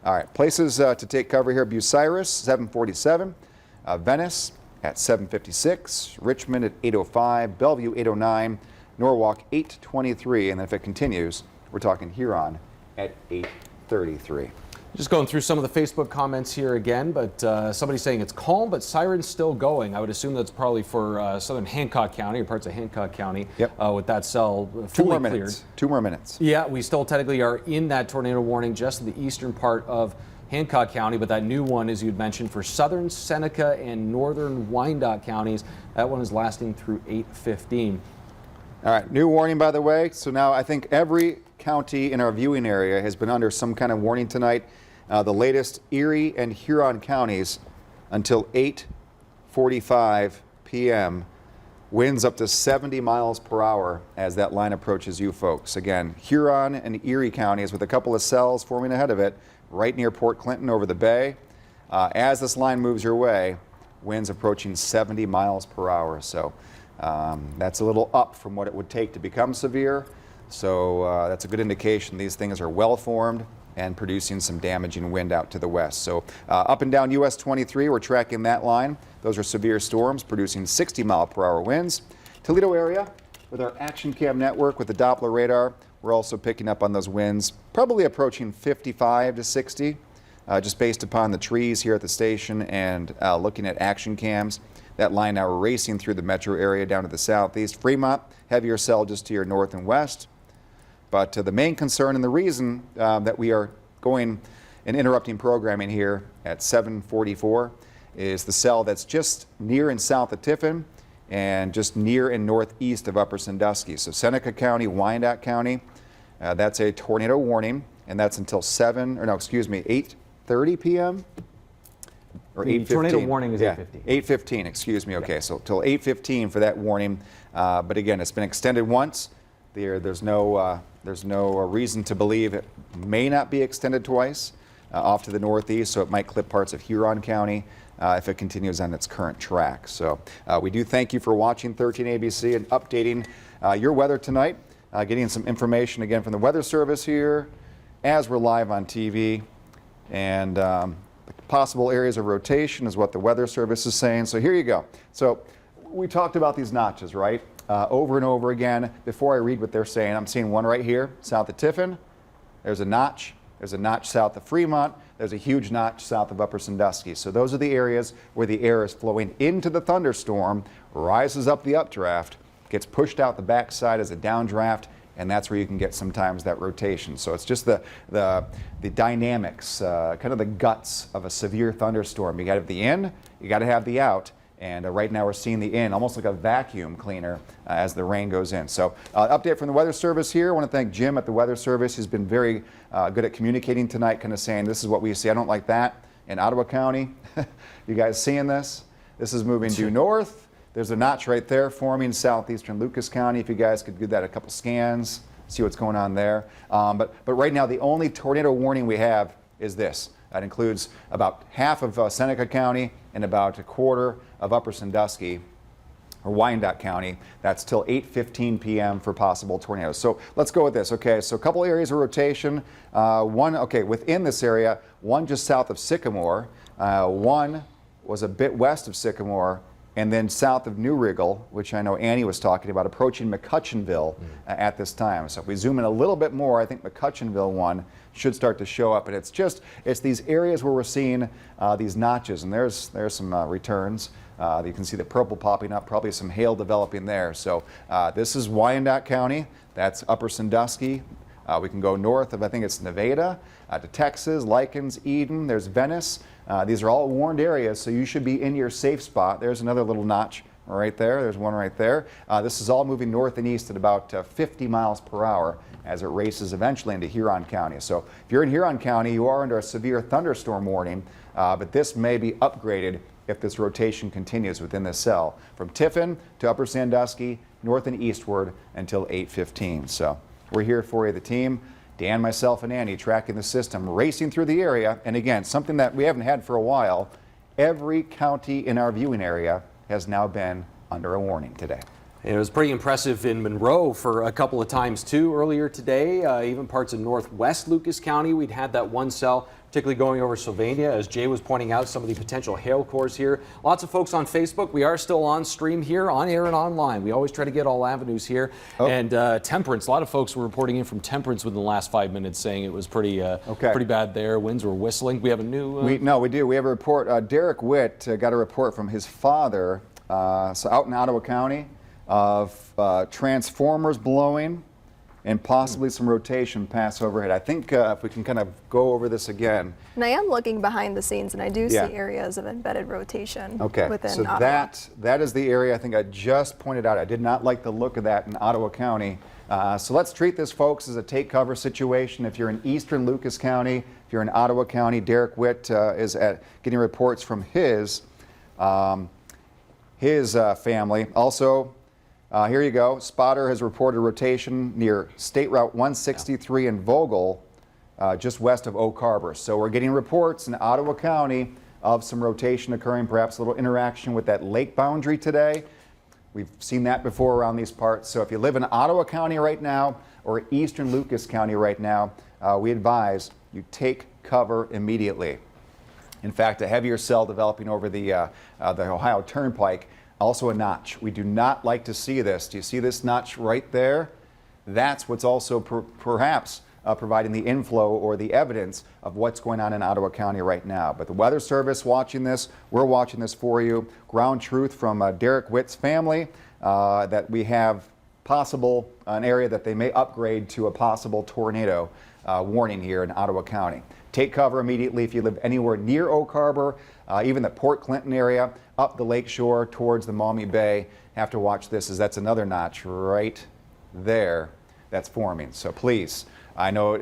All right, places to take cover here. Bucyrus, 747. Venice at 756. Richmond at 805. Bellevue, 809. Norwalk, 823. And then if it continues, we're talking Huron at 833. Just going through some of the Facebook comments here again, but somebody saying it's calm, but sirens still going. I would assume that's probably for southern Hancock County or parts of Hancock County. Yep. With that cell fully cleared. 2 more minutes. Yeah, we still technically are in that tornado warning just in the eastern part of Hancock County, but that new one, as you'd mentioned, for southern Seneca and northern Wyandot counties, that one is lasting through 8:15. All right, new warning, by the way. So now I think every county in our viewing area has been under some kind of warning tonight. The latest, Erie and Huron counties until 8:45 p.m. Winds up to 70 miles per hour as that line approaches you folks. Again, Huron and Erie counties with a couple of cells forming ahead of it right near Port Clinton over the bay. as this line moves your way, winds approaching 70 miles per hour. So that's a little up from what it would take to become severe. So that's a good indication these things are well formed and producing some damaging wind out to the west. So up and down US 23, we're tracking that line. Those are severe storms producing 60 mile per hour winds. Toledo area, with our Action Cam network with the Doppler radar, we're also picking up on those winds, probably approaching 55 to 60, just based upon the trees here at the station and looking at Action Cams. That line now racing through the metro area down to the southeast. Fremont, heavier cell just to your north and west. But the main concern and the reason that we are going and interrupting programming here at 7:44 is the cell that's just near and south of Tiffin and just near and northeast of Upper Sandusky. So Seneca County, Wyandot County, that's a tornado warning, and that's until 8:30 p.m. or 8:15. Tornado warning is 8:15. 8:15, excuse me. Okay, so till 8:15 for that warning. But again, it's been extended once. There's no reason to believe it may not be extended twice off to the northeast, so it might clip parts of Huron County if it continues on its current track. So we do thank you for watching 13 ABC and updating your weather tonight, getting some information again from the Weather Service here as we're live on TV, and possible areas of rotation is what the Weather Service is saying. So here you go. So we talked about these notches, right? Over and over again. Before I read what they're saying, I'm seeing one right here, south of Tiffin. There's a notch. There's a notch south of Fremont. There's a huge notch south of Upper Sandusky. So those are the areas where the air is flowing into the thunderstorm, rises up the updraft, gets pushed out the backside as a downdraft, and that's where you can get sometimes that rotation. So it's just the dynamics, kind of the guts of a severe thunderstorm. You got to have the in, you got to have the out. And right now we're seeing the in, almost like a vacuum cleaner as the rain goes in. So update from the Weather Service here. I want to thank Jim at the Weather Service. He's been very good at communicating tonight, kind of saying this is what we see. I don't like that in Ottawa County. You guys seeing this? This is moving due north. There's a notch right there forming southeastern Lucas County. If you guys could give that a couple scans, see what's going on there. But right now the only tornado warning we have is this. That includes about half of Seneca County and about a quarter of Upper Sandusky or Wyandot County. That's till 8:15 p.m. for possible tornadoes. So let's go with this. Okay, so a couple areas of rotation. Within this area, one just south of Sycamore, one was a bit west of Sycamore, and then south of New Riggle, which I know Annie was talking about, approaching McCutcheonville at this time. So if we zoom in a little bit more, I think McCutcheonville one should start to show up. And it's these areas where we're seeing these notches, and there's some returns. You can see the purple popping up, probably some hail developing there. So this is Wyandot County. That's Upper Sandusky. We can go north of, I think it's Nevada, to Texas, Likens, Eden. There's Venice. These are all warned areas, so you should be in your safe spot. There's another little notch right there. There's one right there. This is all moving north and east at about 50 miles per hour as it races eventually into Huron County. So if you're in Huron County, you are under a severe thunderstorm warning, but this may be upgraded if this rotation continues within this cell from Tiffin to Upper Sandusky, north and eastward until 8:15. So we're here for you, the team. Dan, myself, and Annie tracking the system, racing through the area. And again, something that we haven't had for a while, every county in our viewing area has now been under a warning today. It was pretty impressive in Monroe for a couple of times too earlier today. Even parts of northwest Lucas County, we'd had that one cell, particularly going over Sylvania, as Jay was pointing out some of the potential hail cores here. Lots of folks on Facebook. We are still on stream here, on air and online. We always try to get all avenues here. Oh. And Temperance, a lot of folks were reporting in from Temperance within the last 5 minutes saying it was pretty bad there. Winds were whistling. We have a new... We do. We have a report. Derek Witt got a report from his father, so out in Ottawa County, of transformers blowing and possibly some rotation pass overhead. I think if we can kind of go over this again. And I am looking behind the scenes, and I do see areas of embedded rotation within Ottawa. that is the area I think I just pointed out. I did not like the look of that in Ottawa County. So let's treat this, folks, as a take cover situation. If you're in eastern Lucas County, if you're in Ottawa County, Derek Witt is getting reports from his family. Also, here you go. Spotter has reported rotation near State Route 163 in Vogel, just west of Oak Harbor. So we're getting reports in Ottawa County of some rotation occurring, perhaps a little interaction with that lake boundary today. We've seen that before around these parts. So if you live in Ottawa County right now or eastern Lucas County right now, we advise you take cover immediately. In fact, a heavier cell developing over the Ohio Turnpike, also a notch. We do not like to see this. Do you see this notch right there? That's what's also perhaps providing the inflow or the evidence of what's going on in Ottawa County right now. But the Weather Service watching this, we're watching this for you. Ground truth from Derek Witt's family that we have possible an area that they may upgrade to a possible tornado warning here in Ottawa County. Take cover immediately if you live anywhere near Oak Harbor, even the Port Clinton area, up the lakeshore towards the Maumee Bay. Have to watch this as that's another notch right there that's forming. So please, I know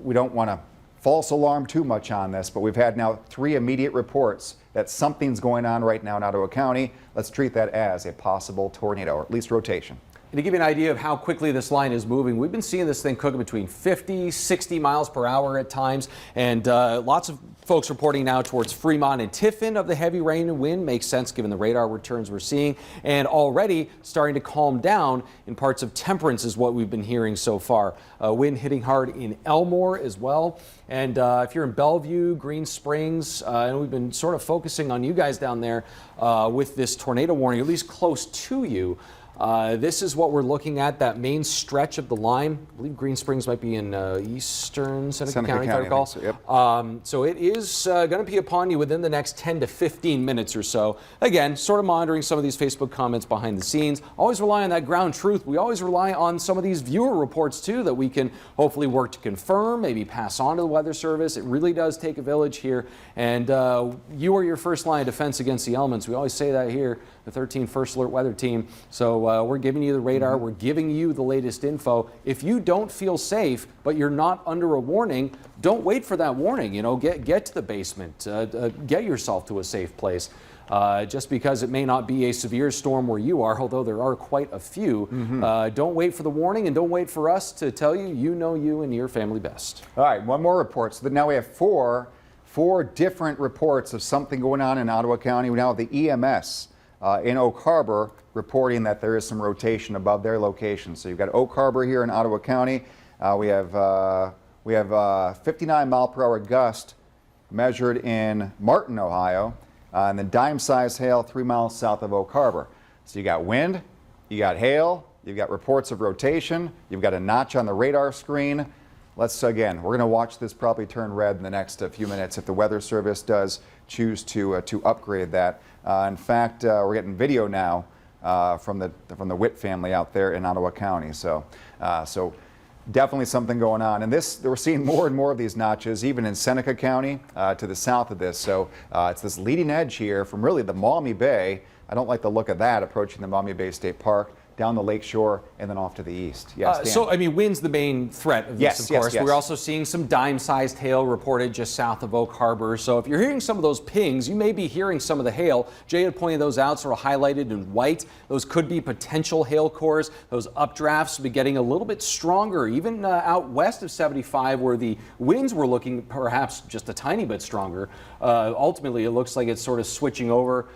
we don't want to false alarm too much on this, but we've had now 3 immediate reports that something's going on right now in Ottawa County. Let's treat that as a possible tornado, or at least rotation. And to give you an idea of how quickly this line is moving, we've been seeing this thing cooking between 50, 60 miles per hour at times, and lots of folks reporting now towards Fremont and Tiffin of the heavy rain and wind. Makes sense given the radar returns we're seeing, and already starting to calm down in parts of Temperance is what we've been hearing so far. Wind hitting hard in Elmore as well, and if you're in Bellevue, Green Springs, and we've been sort of focusing on you guys down there with this tornado warning, at least close to you. This is what we're looking at, that main stretch of the line. I believe Green Springs might be in eastern Seneca County, if I recall. So, yep. So it is going to be upon you within the next 10 to 15 minutes or so. Again, sort of monitoring some of these Facebook comments behind the scenes. Always rely on that ground truth. We always rely on some of these viewer reports, too, that we can hopefully work to confirm, maybe pass on to the Weather Service. It really does take a village here. And you are your first line of defense against the elements. We always say that here, the 13 First Alert Weather Team. So we're giving you the radar. We're giving you the latest info. If you don't feel safe, but you're not under a warning, don't wait for that warning. You know, get to the basement. Get yourself to a safe place. Just because it may not be a severe storm where you are, although there are quite a few, don't wait for the warning, and don't wait for us to tell you, you know you and your family best. All right, one more report. So now we have four different reports of something going on in Ottawa County. We now have the EMS in Oak Harbor reporting that there is some rotation above their location. So you've got Oak Harbor here in Ottawa County. We have 59 mile per hour gust measured in Martin, Ohio, and then dime-sized hail 3 miles south of Oak Harbor. So you got wind, you got hail, you've got reports of rotation, you've got a notch on the radar screen. Let's again, we're going to watch this probably turn red in the next few minutes if the Weather Service does choose to upgrade that. In fact, we're getting video now from the Witt family out there in Ottawa County. So definitely something going on. And we're seeing more and more of these notches, even in Seneca County to the south of this. So it's this leading edge here from really the Maumee Bay. I don't like the look of that approaching the Maumee Bay State Park, down the lakeshore, and then off to the east. Yes, Dan. So, I mean, wind's the main threat of this, of course. Yes. We're also seeing some dime-sized hail reported just south of Oak Harbor. So if you're hearing some of those pings, you may be hearing some of the hail. Jay had pointed those out, sort of highlighted in white. Those could be potential hail cores. Those updrafts will be getting a little bit stronger, even out west of 75, where the winds were looking perhaps just a tiny bit stronger. Ultimately, it looks like it's sort of switching over,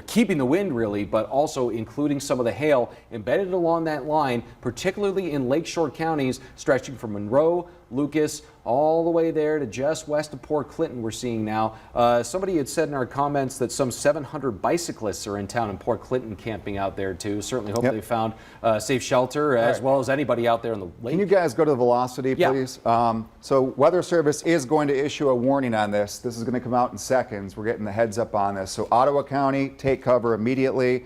keeping the wind really, but also including some of the hail embedded along that line, particularly in lakeshore counties stretching from Monroe, Lucas, all the way there to just west of Port Clinton we're seeing now. Somebody had said in our comments that some 700 bicyclists are in town in Port Clinton camping out there too. Certainly hope they found safe shelter as well as anybody out there in the lake. Can you guys go to the velocity, please? Yeah. So Weather Service is going to issue a warning on this. This is going to come out in seconds. We're getting the heads up on this. So Ottawa County, take cover immediately.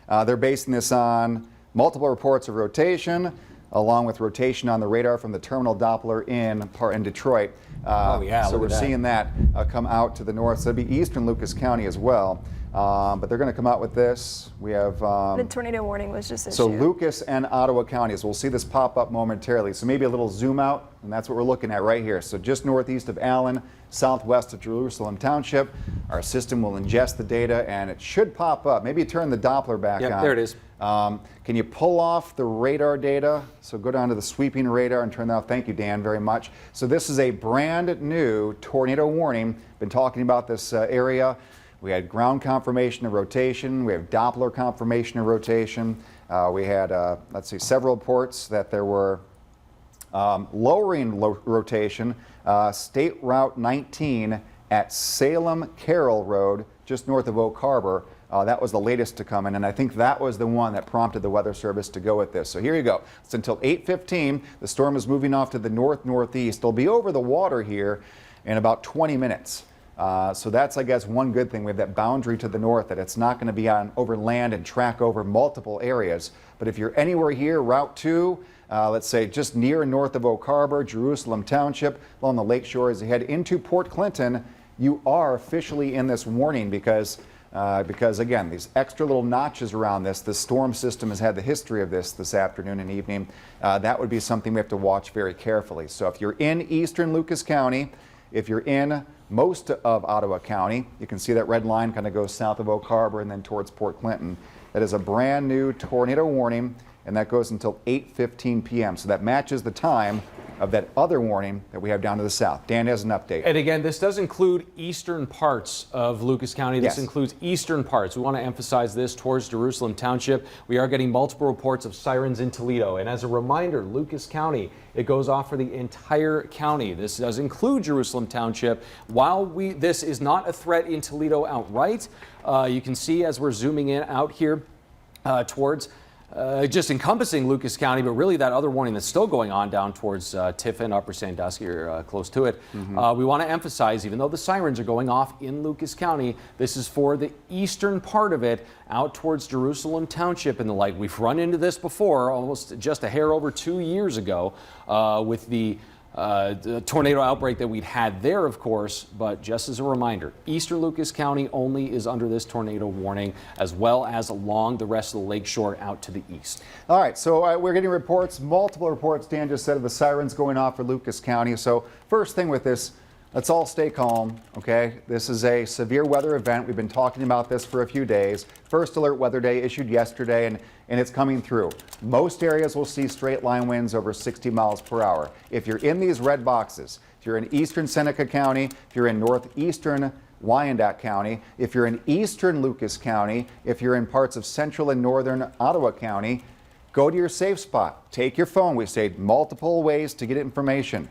They're basing this on multiple reports of rotation, along with rotation on the radar from the terminal Doppler in Detroit. So we're seeing that come out to the north. So it'd be eastern Lucas County as well. but they're going to come out with this. We have The tornado warning was just issued. so Lucas and Ottawa counties. We'll see this pop up momentarily. So maybe a little zoom out, and that's what we're looking at right here. So just northeast of Allen, southwest of Jerusalem Township. Our system will ingest the data, and it should pop up. Maybe turn the Doppler back on. There it is. Can you pull off the radar data? So go down to the sweeping radar and turn that off. Thank you, Dan, very much. So this is a brand new tornado warning. Been talking about this area. We had ground confirmation of rotation. We have Doppler confirmation of rotation. We had, let's see, several reports that there were lowering rotation. State Route 19 at Salem Carroll Road, just north of Oak Harbor. That was the latest to come in, and I think that was the one that prompted the Weather Service to go with this. So here you go. It's until 8:15. The storm is moving off to the north-northeast. It'll be over the water here in about 20 minutes. So that's, I guess, one good thing. We have that boundary to the north, that it's not going to be on over land and track over multiple areas. But if you're anywhere here, Route 2, let's say just near and north of Oak Harbor, Jerusalem Township, along the lake shore as you head into Port Clinton, you are officially in this warning because again, these extra little notches around this, the storm system has had the history of this afternoon and evening. That would be something we have to watch very carefully. So if you're in eastern Lucas County, if you're in most of Ottawa County, you can see that red line kind of goes south of Oak Harbor and then towards Port Clinton. That is a brand new tornado warning, and that goes until 8:15 p.m. So that matches the time of that other warning that we have down to the south. Dan has an update. And again, this does include eastern parts of Lucas County. This includes eastern parts. We want to emphasize this towards Jerusalem Township. We are getting multiple reports of sirens in Toledo. And as a reminder, Lucas County, it goes off for the entire county. This does include Jerusalem Township. While this is not a threat in Toledo outright, you can see as we're zooming in out here towards just encompassing Lucas County, but really that other warning that's still going on down towards Tiffin, Upper Sandusky, or close to it. We want to emphasize, even though the sirens are going off in Lucas County, this is for the eastern part of it, out towards Jerusalem Township and the like. We've run into this before, almost just a hair over 2 years ago, with the tornado outbreak that we'd had there, of course, but just as a reminder, eastern Lucas County only is under this tornado warning, as well as along the rest of the lake shore out to the east. All right, so we're getting reports, multiple reports, Dan just said, of the sirens going off for Lucas County. So first thing with this, let's all stay calm, okay? This is a severe weather event. We've been talking about this for a few days. First alert weather day issued yesterday, and it's coming through. Most areas will see straight line winds over 60 miles per hour. If you're in these red boxes, if you're in eastern Seneca County, if you're in northeastern Wyandot County, if you're in eastern Lucas County, if you're in parts of central and northern Ottawa County, go to your safe spot. Take your phone. We say multiple ways to get information.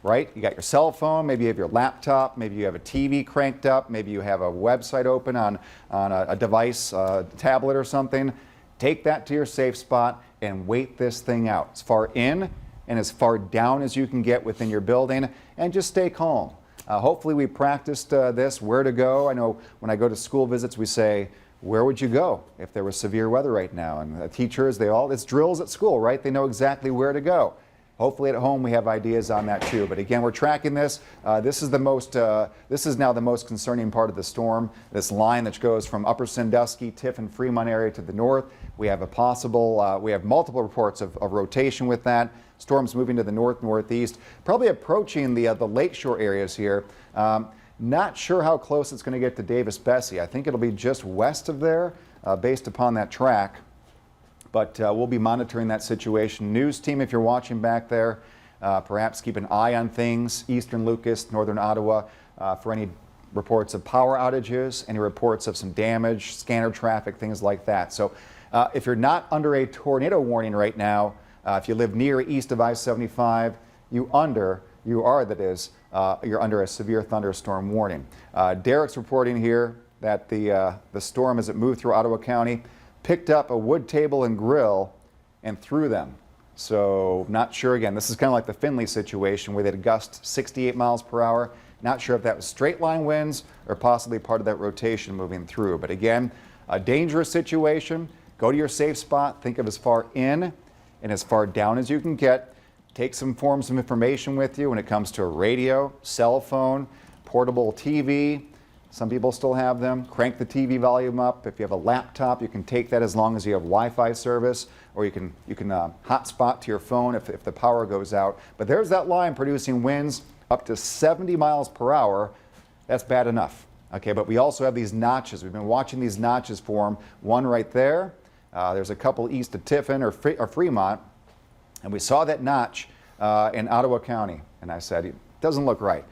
Right? You got your cell phone, maybe you have your laptop, maybe you have a TV cranked up, maybe you have a website open on a device, a tablet or something. Take that to your safe spot and wait this thing out as far in and as far down as you can get within your building, and just stay calm. Hopefully we practiced this, where to go. I know when I go to school visits, we say, where would you go if there was severe weather right now? And the teachers, it's drills at school, right? They know exactly where to go. Hopefully at home we have ideas on that too. But again, we're tracking this. This is now the most concerning part of the storm. This line that goes from Upper Sandusky, Tiffin, Fremont area to the north. We have we have multiple reports of rotation with that. Storms moving to the north-northeast, probably approaching the lakeshore areas here. Not sure how close it's going to get to Davis-Besse. I think it'll be just west of there, based upon that track. But we'll be monitoring that situation. News team, if you're watching back there, perhaps keep an eye on things, eastern Lucas, northern Ottawa, for any reports of power outages, any reports of some damage, scanner traffic, things like that. So if you're not under a tornado warning right now, if you live near or east of I-75, you're under a severe thunderstorm warning. Derek's reporting here that the storm, as it moved through Ottawa County, picked up a wood table and grill and threw them. So not sure, again, this is kind of like the Finley situation where they had gust 68 miles per hour. Not sure if that was straight line winds or possibly part of that rotation moving through. But again, a dangerous situation. Go to your safe spot. Think of as far in and as far down as you can get. Take some forms of information with you when it comes to a radio, cell phone, portable TV, Some people still have them. Crank the TV volume up. If you have a laptop, you can take that as long as you have Wi-Fi service, or you can hotspot to your phone if the power goes out. But there's that line producing winds up to 70 miles per hour. That's bad enough. Okay, but we also have these notches. We've been watching these notches form. One right there. There's a couple east of Tiffin or Fremont, and we saw that notch in Ottawa County. And I said, it doesn't look right.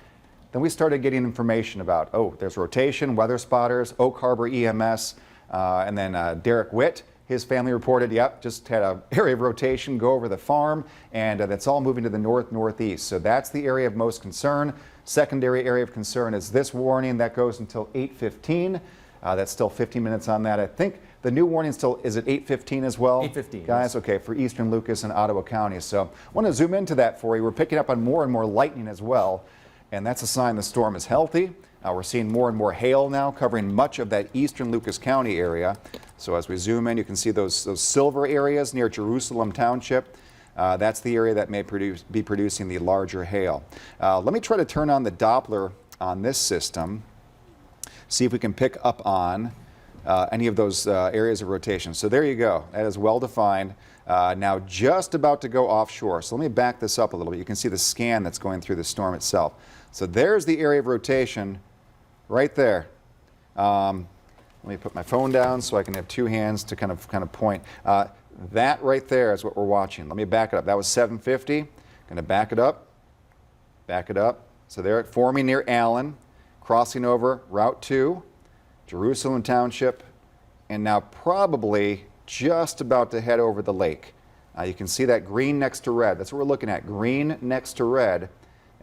Then we started getting information about, oh, there's rotation, weather spotters, Oak Harbor EMS, and then Derek Witt, his family reported, yep, just had an area of rotation go over the farm, and that's all moving to the north-northeast. So that's the area of most concern. Secondary area of concern is this warning that goes until 8:15. That's still 15 minutes on that. I think the new warning still is at 8:15 as well. 8:15, guys. yes. Okay, for Eastern Lucas and Ottawa County. So I want to zoom into that for you. We're picking up on more and more lightning as well. And that's a sign the storm is healthy. We're seeing more and more hail now covering much of that eastern Lucas County area. So as we zoom in, you can see those silver areas near Jerusalem Township. That's the area that may be producing the larger hail. Let me try to turn on the Doppler on this system, see if we can pick up on any of those areas of rotation. So there you go. That is well defined. Now just about to go offshore. So let me back this up a little bit. You can see the scan that's going through the storm itself. So there's the area of rotation right there. Let me put my phone down so I can have two hands to kind of point. That right there is what we're watching. Let me back it up. That was 750. Going to back it up. Back it up. So they're forming near Allen, crossing over Route 2, Jerusalem Township, and now probably just about to head over the lake. You can see that green next to red. That's what we're looking at. Green next to red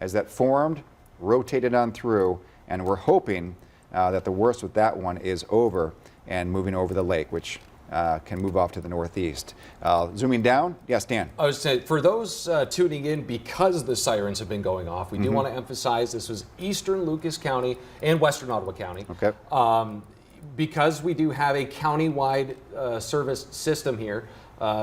as that formed, rotated on through, and we're hoping that the worst with that one is over and moving over the lake, which can move off to the northeast. Zooming down, yes, Dan. I was saying, for those tuning in, because the sirens have been going off, we do want to emphasize this was eastern Lucas County and western Ottawa County. Okay. Because we do have a county-wide service system here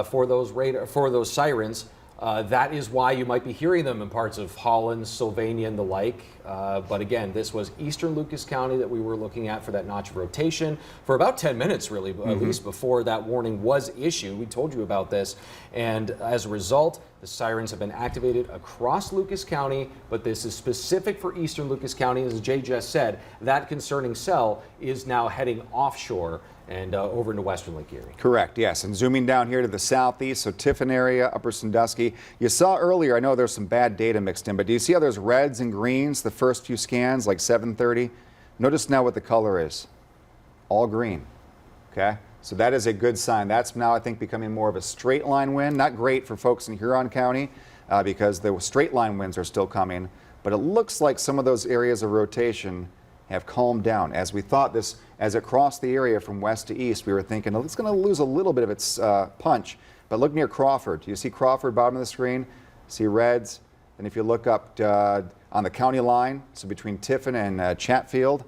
for those sirens. That is why you might be hearing them in parts of Holland, Sylvania, and the like. But again, this was eastern Lucas County that we were looking at for that notch of rotation for about 10 minutes, really, at least before that warning was issued. We told you about this. And as a result, the sirens have been activated across Lucas County, but this is specific for eastern Lucas County. As Jay just said, that concerning cell is now heading offshore and over into western Lake Erie. Correct, yes. And zooming down here to the southeast, so Tiffin area, Upper Sandusky. You saw earlier, I know there's some bad data mixed in, but do you see how there's reds and greens, the first few scans, like 7:30? Notice now what the color is. All green, okay? So that is a good sign. That's now, I think, becoming more of a straight line wind. Not great for folks in Huron County because the straight line winds are still coming, but it looks like some of those areas of rotation have calmed down. As we thought this, as it crossed the area from west to east, we were thinking, oh, it's going to lose a little bit of its punch. But look near Crawford. Do you see Crawford, bottom of the screen? See reds? And if you look up on the county line, so between Tiffin and Chatfield,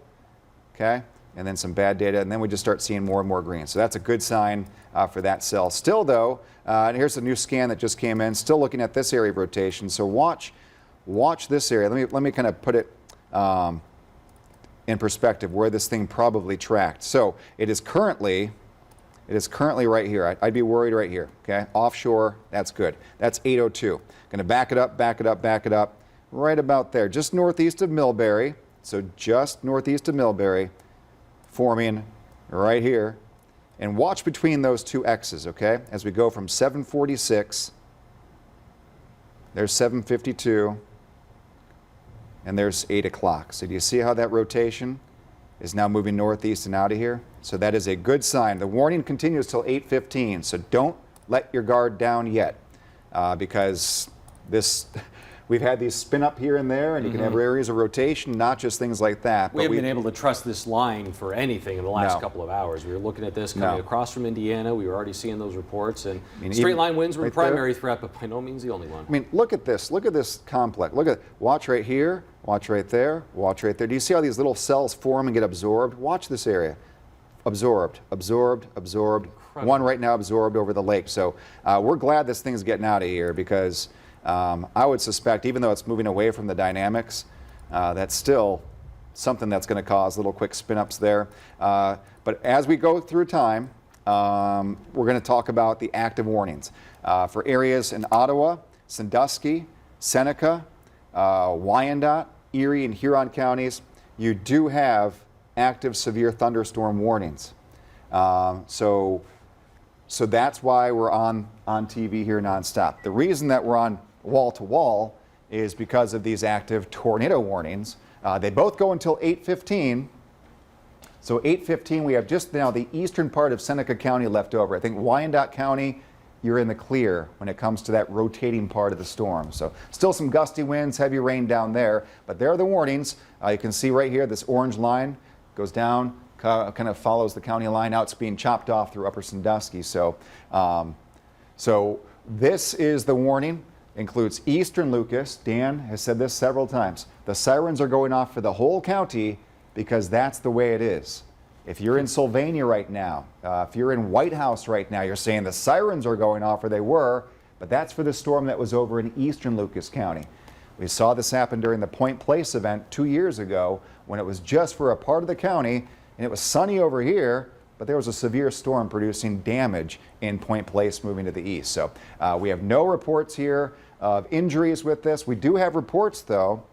okay? And then some bad data, and then we just start seeing more and more green. So that's a good sign for that cell. Still though, and here's a new scan that just came in, still looking at this area of rotation. So watch this area. Let me kind of put it in perspective where this thing probably tracked. So it is currently right here. I'd be worried right here, okay? Offshore, that's good. That's 802. Gonna back it up, back it up, back it up. Right about there, just northeast of Millbury. So just northeast of Millbury, forming right here. And watch between those two X's, okay? As we go from 746, there's 752, and there's 8 o'clock. So do you see how that rotation is now moving northeast and out of here? So that is a good sign. The warning continues till 8:15, so don't let your guard down yet because we've had these spin up here and there, and you can have areas of rotation, not just things like that. We haven't been able to trust this line for anything in the last couple of hours. We were looking at this coming across from Indiana. We were already seeing those reports, and straight line winds were the primary threat, but by no means the only one. I mean, look at this. Look at this complex. Look at, watch right here, watch right there, watch right there. Do you see how these little cells form and get absorbed? Watch this area. Absorbed, absorbed, absorbed. Incredible. One right now absorbed over the lake. So we're glad this thing's getting out of here because I would suspect, even though it's moving away from the dynamics, that still something that's going to cause little quick spin-ups there. But as we go through time, we're going to talk about the active warnings. For areas in Ottawa, Sandusky, Seneca, Wyandot, Erie, and Huron counties, you do have active severe thunderstorm warnings. So that's why we're on TV here nonstop. The reason that we're on wall to wall is because of these active tornado warnings. They both go until 8:15. So 8:15, we have just now the eastern part of Seneca County left over. I think Wyandot County, you're in the clear when it comes to that rotating part of the storm. So still some gusty winds, heavy rain down there, but there are the warnings. You can see right here, this orange line goes down, kind of follows the county line out. It's being chopped off through Upper Sandusky. So this is the warning. Includes eastern Lucas. Dan has said this several times. The sirens are going off for the whole county because that's the way it is. If you're in Sylvania right now, if you're in White House right now, you're saying the sirens are going off, or they were, but that's for the storm that was over in eastern Lucas County. We saw this happen during the Point Place event 2 years ago when it was just for a part of the county and it was sunny over here, but there was a severe storm producing damage in Point Place moving to the east. So we have no reports here of injuries with this. We do have reports, though,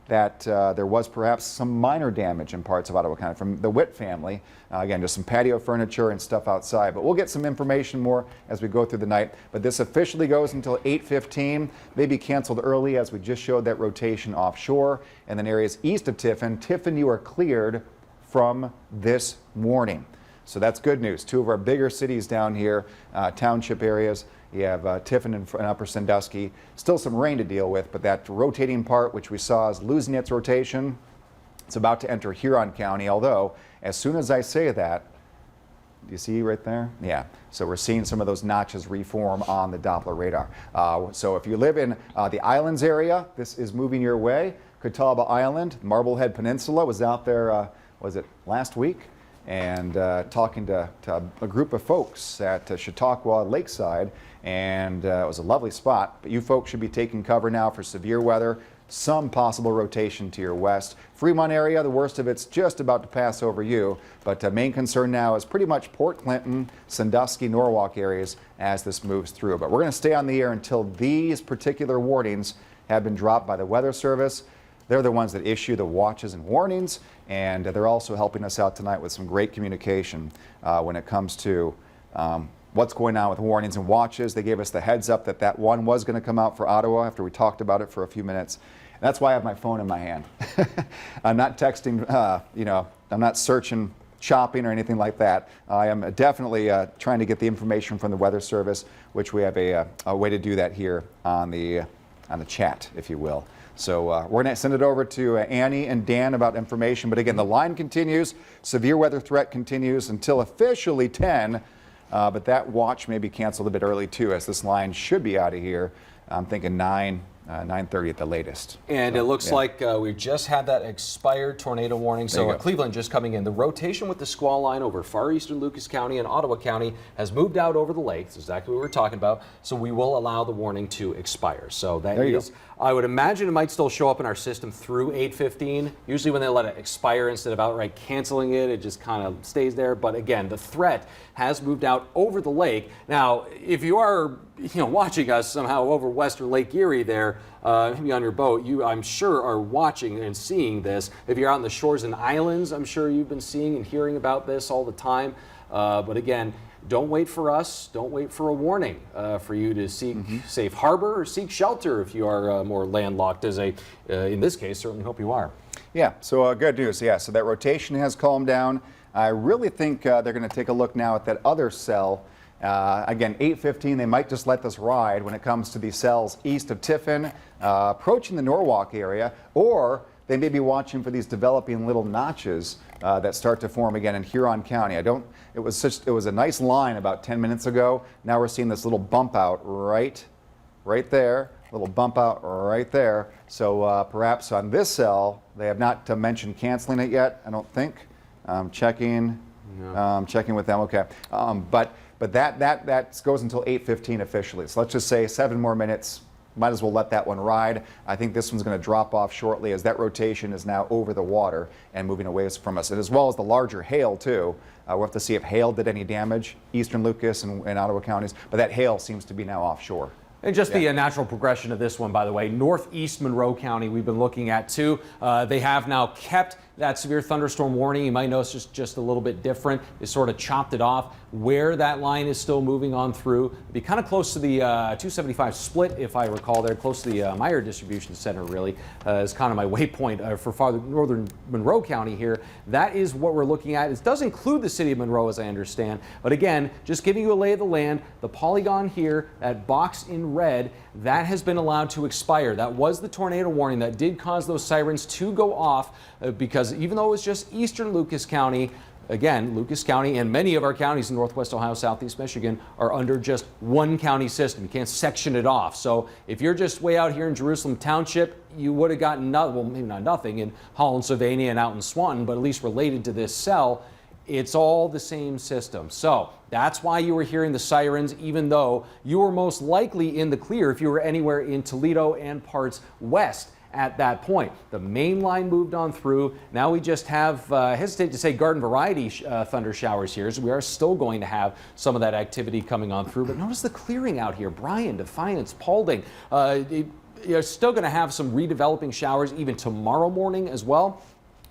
that there was perhaps some minor damage in parts of Ottawa County from the Witt family. Again, just some patio furniture and stuff outside. But we'll get some information more as we go through the night. But this officially goes until 8:15. Maybe canceled early as we just showed that rotation offshore. And then areas east of Tiffin. Tiffin, you are cleared from this warning. So that's good news. Two of our bigger cities down here, township areas. You have Tiffin and Upper Sandusky. Still some rain to deal with, but that rotating part, which we saw is losing its rotation, it's about to enter Huron County, although as soon as I say that, do you see right there? Yeah. So we're seeing some of those notches reform on the Doppler radar. So if you live in the Islands area, this is moving your way. Catawba Island, Marblehead Peninsula was out there, was it last week? And talking to a group of folks at Chautauqua Lakeside, and it was a lovely spot. But you folks should be taking cover now for severe weather, some possible rotation to your west. Fremont area, the worst of it's just about to pass over you, but main concern now is pretty much Port Clinton, Sandusky, Norwalk areas as this moves through. But we're going to stay on the air until these particular warnings have been dropped by the Weather Service. They're the ones that issue the watches and warnings, and they're also helping us out tonight with some great communication when it comes to what's going on with warnings and watches. They gave us the heads up that that one was going to come out for Ottawa after we talked about it for a few minutes. And that's why I have my phone in my hand. I'm not texting, I'm not searching, shopping or anything like that. I am definitely trying to get the information from the Weather Service, which we have a way to do that here on the chat, if you will. So we're going to send it over to Annie and Dan about information. But again, the line continues. Severe weather threat continues until officially 10. But that watch may be canceled a bit early, too, as this line should be out of here. I'm thinking 9:30 at the latest. And so, it looks like we just had that expired tornado warning. So Cleveland just coming in. The rotation with the squall line over far eastern Lucas County and Ottawa County has moved out over the lake. That's exactly what we were talking about. So we will allow the warning to expire. So that is, I would imagine it might still show up in our system through 8:15. Usually when they let it expire instead of outright canceling it, it just kind of stays there. But again, the threat has moved out over the lake. Now, if you are watching us somehow over western Lake Erie there, maybe on your boat, you, I'm sure, are watching and seeing this. If you're out on the shores and islands, I'm sure you've been seeing and hearing about this all the time. But again, don't wait for us. Don't wait for a warning for you to seek safe harbor or seek shelter if you are more landlocked, as in this case, certainly hope you are. Yeah, so good news. Yeah, so that rotation has calmed down. I really think they're going to take a look now at that other cell. Again, 8:15, they might just let this ride when it comes to these cells east of Tiffin, approaching the Norwalk area, or they may be watching for these developing little notches that start to form again in Huron County. It was a nice line about 10 minutes ago. Now we're seeing this little bump out right there, little bump out right there. So perhaps on this cell, they have not mentioned canceling it yet, I don't think. Checking with them, okay. But that goes until 8:15 officially. So let's just say 7 more minutes, might as well let that one ride. I think this one's going to drop off shortly as that rotation is now over the water and moving away from us, and as well as the larger hail too. We'll have to see if hail did any damage, eastern Lucas and Ottawa counties, but that hail seems to be now offshore. And just the natural progression of this one, by the way, northeast Monroe County we've been looking at too. They have now kept that severe thunderstorm warning. You might notice it's just a little bit different. They sort of chopped it off. Where that line is still moving on through, it'd be kind of close to the 275 split, if I recall. They're close to the Meyer Distribution Center, really, is kind of my waypoint for farther northern Monroe County here. That is what we're looking at. It does include the city of Monroe, as I understand. But again, just giving you a lay of the land, the polygon here, that box in red, that has been allowed to expire. That was the tornado warning that did cause those sirens to go off because even though it was just eastern Lucas County, again, Lucas County and many of our counties in northwest Ohio, southeast Michigan are under just one county system. You can't section it off. So if you're just way out here in Jerusalem Township, you would have gotten well, maybe not nothing in Holland, Sylvania, and out in Swanton, but at least related to this cell, it's all the same system. So that's why you were hearing the sirens, even though you were most likely in the clear if you were anywhere in Toledo and parts west at that point. The main line moved on through. Now we just have, hesitate to say garden variety thunder showers here, so we are still going to have some of that activity coming on through. But notice the clearing out here. Bryan, Defiance, Paulding. You're still going to have some redeveloping showers even tomorrow morning as well.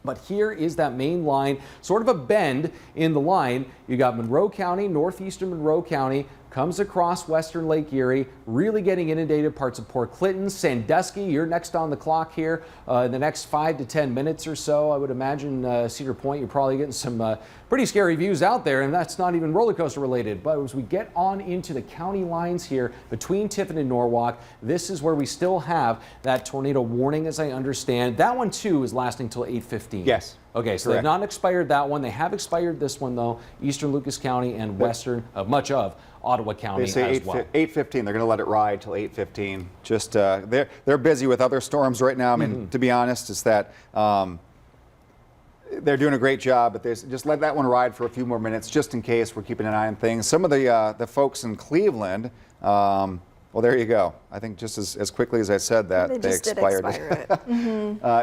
But here is that main line, sort of a bend in the line. You got Monroe County, northeastern Monroe County, comes across western Lake Erie, really getting inundated parts of Port Clinton, Sandusky. You're next on the clock here in the next 5 to 10 minutes or so. I would imagine Cedar Point, you're probably getting some pretty scary views out there, and that's not even roller coaster related. But as we get on into the county lines here between Tiffin and Norwalk, this is where we still have that tornado warning, as I understand. That one too is lasting till 8:15. Yes. Okay, so Correct. they've not expired that one. They have expired this one though, eastern Lucas County and western, much of Ottawa County They say as well. 8:15. They're going to let it ride till 8:15. Just they're busy with other storms right now. I mean, to be honest, it's that they're doing a great job, but they just let that one ride for a few more minutes, just in case. We're keeping an eye on things. Some of the folks in Cleveland. Well, there you go. I think just as quickly as I said that, they expired. Did expire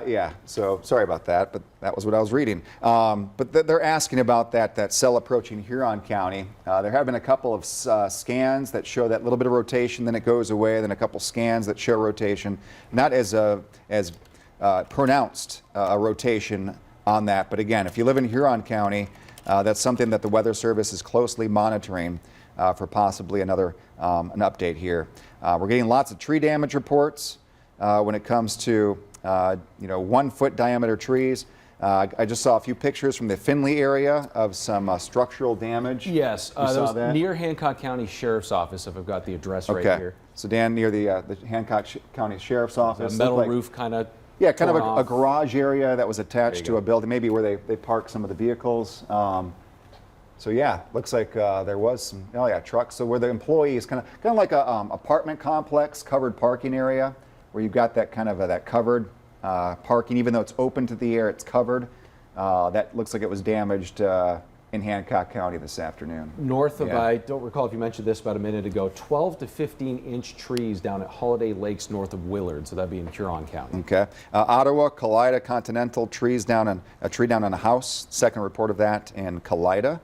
it. Yeah, so sorry about that, but that was what I was reading. But they're asking about that cell approaching Huron County. There have been a couple of scans that show that little bit of rotation, then it goes away, then a couple scans that show rotation. Not as pronounced a rotation on that, but again, if you live in Huron County, that's something that the Weather Service is closely monitoring for possibly another an update here. We're getting lots of tree damage reports when it comes to 1 foot diameter trees. I just saw a few pictures from the Findlay area of some structural damage. Yes, that was near Hancock County Sheriff's Office, if I've got the address right here. So Dan, near the Hancock County Sheriff's Office. A metal roof kind of. Yeah, kind of a garage area that was attached to a building, maybe where they park some of the vehicles. So yeah, looks like there was some trucks. So where the employees kind of like a apartment complex, covered parking area, where you've got that kind of that covered parking, even though it's open to the air, it's covered. That looks like it was damaged in Hancock County this afternoon. North of, I don't recall if you mentioned this about a minute ago, 12 to 15-inch trees down at Holiday Lakes north of Willard, so that'd be in Huron County. Okay. Ottawa, Kalida, Continental, a tree down on a house. Second report of that in Kalida.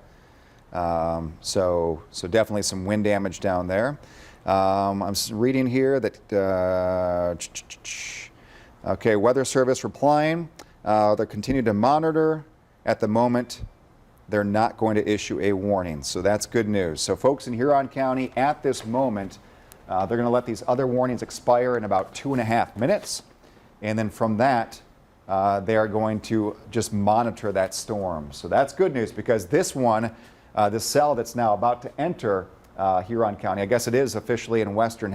So definitely some wind damage down there. I'm reading here that, okay, Weather Service replying, they're continuing to monitor. At the moment, they're not going to issue a warning. So that's good news. So folks in Huron County at this moment, they're going to let these other warnings expire in about 2.5 minutes. And then from that, they are going to just monitor that storm. So that's good news, because this one, this cell that's now about to enter Huron County, I guess it is officially in western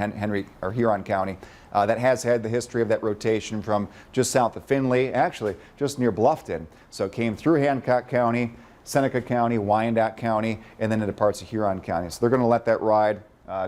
Huron County, that has had the history of that rotation from just south of Findlay, actually just near Bluffton. So it came through Hancock County, Seneca County, Wyandot County, and then into parts of Huron County. So they're going to let that ride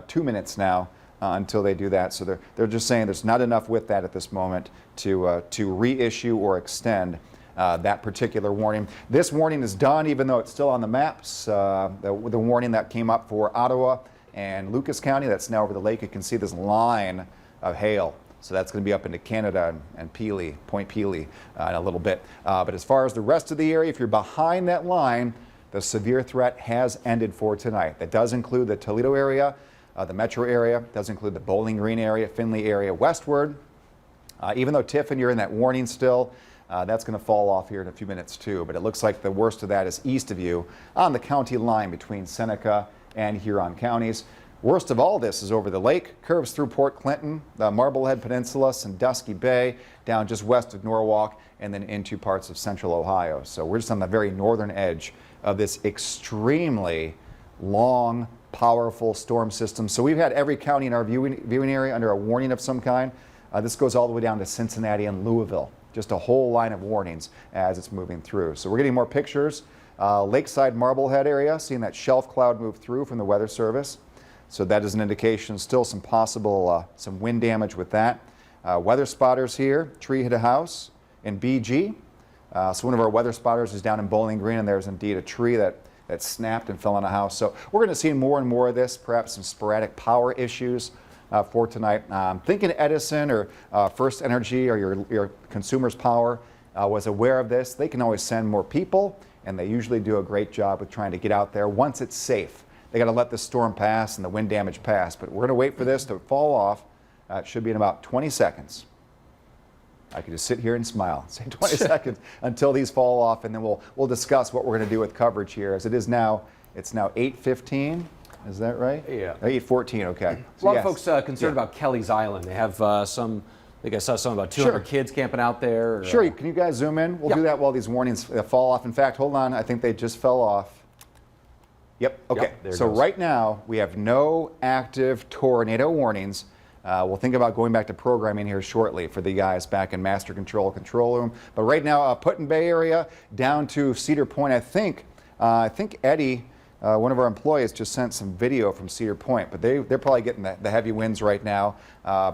2 minutes now until they do that. So they're just saying there's not enough with that at this moment to reissue or extend that particular warning. This warning is done, even though it's still on the maps. The warning that came up for Ottawa and Lucas County, that's now over the lake. You can see this line of hail. So that's going to be up into Canada and Pelee, Point Pelee in a little bit. But as far as the rest of the area, if you're behind that line, the severe threat has ended for tonight. That does include the Toledo area, the metro area, does include the Bowling Green area, Findlay area westward. Even though Tiffin, you're in that warning still, that's going to fall off here in a few minutes too. But it looks like the worst of that is east of you on the county line between Seneca and Huron counties. Worst of all this is over the lake, curves through Port Clinton, the Marblehead Peninsula, Sandusky Bay, down just west of Norwalk, and then into parts of central Ohio. So we're just on the very northern edge of this extremely long, powerful storm system. So we've had every county in our viewing area under a warning of some kind. This goes all the way down to Cincinnati and Louisville. Just a whole line of warnings as it's moving through. So we're getting more pictures. Lakeside Marblehead area, seeing that shelf cloud move through from the Weather Service. So that is an indication, still some possible, some wind damage with that. Weather spotters here, tree hit a house in BG. So one of our weather spotters is down in Bowling Green, and there's indeed a tree that snapped and fell on a house. So we're going to see more and more of this, perhaps some sporadic power issues for tonight. Thinking Edison or First Energy or your Consumers Power was aware of this. They can always send more people, and they usually do a great job with trying to get out there once it's safe. They got to let the storm pass and the wind damage pass, but we're going to wait for this to fall off. It should be in about 20 seconds. I could just sit here and smile, say 20 seconds until these fall off, and then we'll discuss what we're going to do with coverage here. As it is now, it's now 8:15. Is that right? Yeah. 8:14. Okay. A lot of folks concerned about Kelly's Island. They have some. I think I saw something about 200 kids camping out there. Sure. Can you guys zoom in? We'll do that while these warnings fall off. In fact, hold on. I think they just fell off. Yep. Okay. Yep, so right now we have no active tornado warnings. We'll think about going back to programming here shortly for the guys back in Master Control room. But right now, Put-in Bay area down to Cedar Point. I think Eddie, one of our employees, just sent some video from Cedar Point. But they're probably getting the heavy winds right now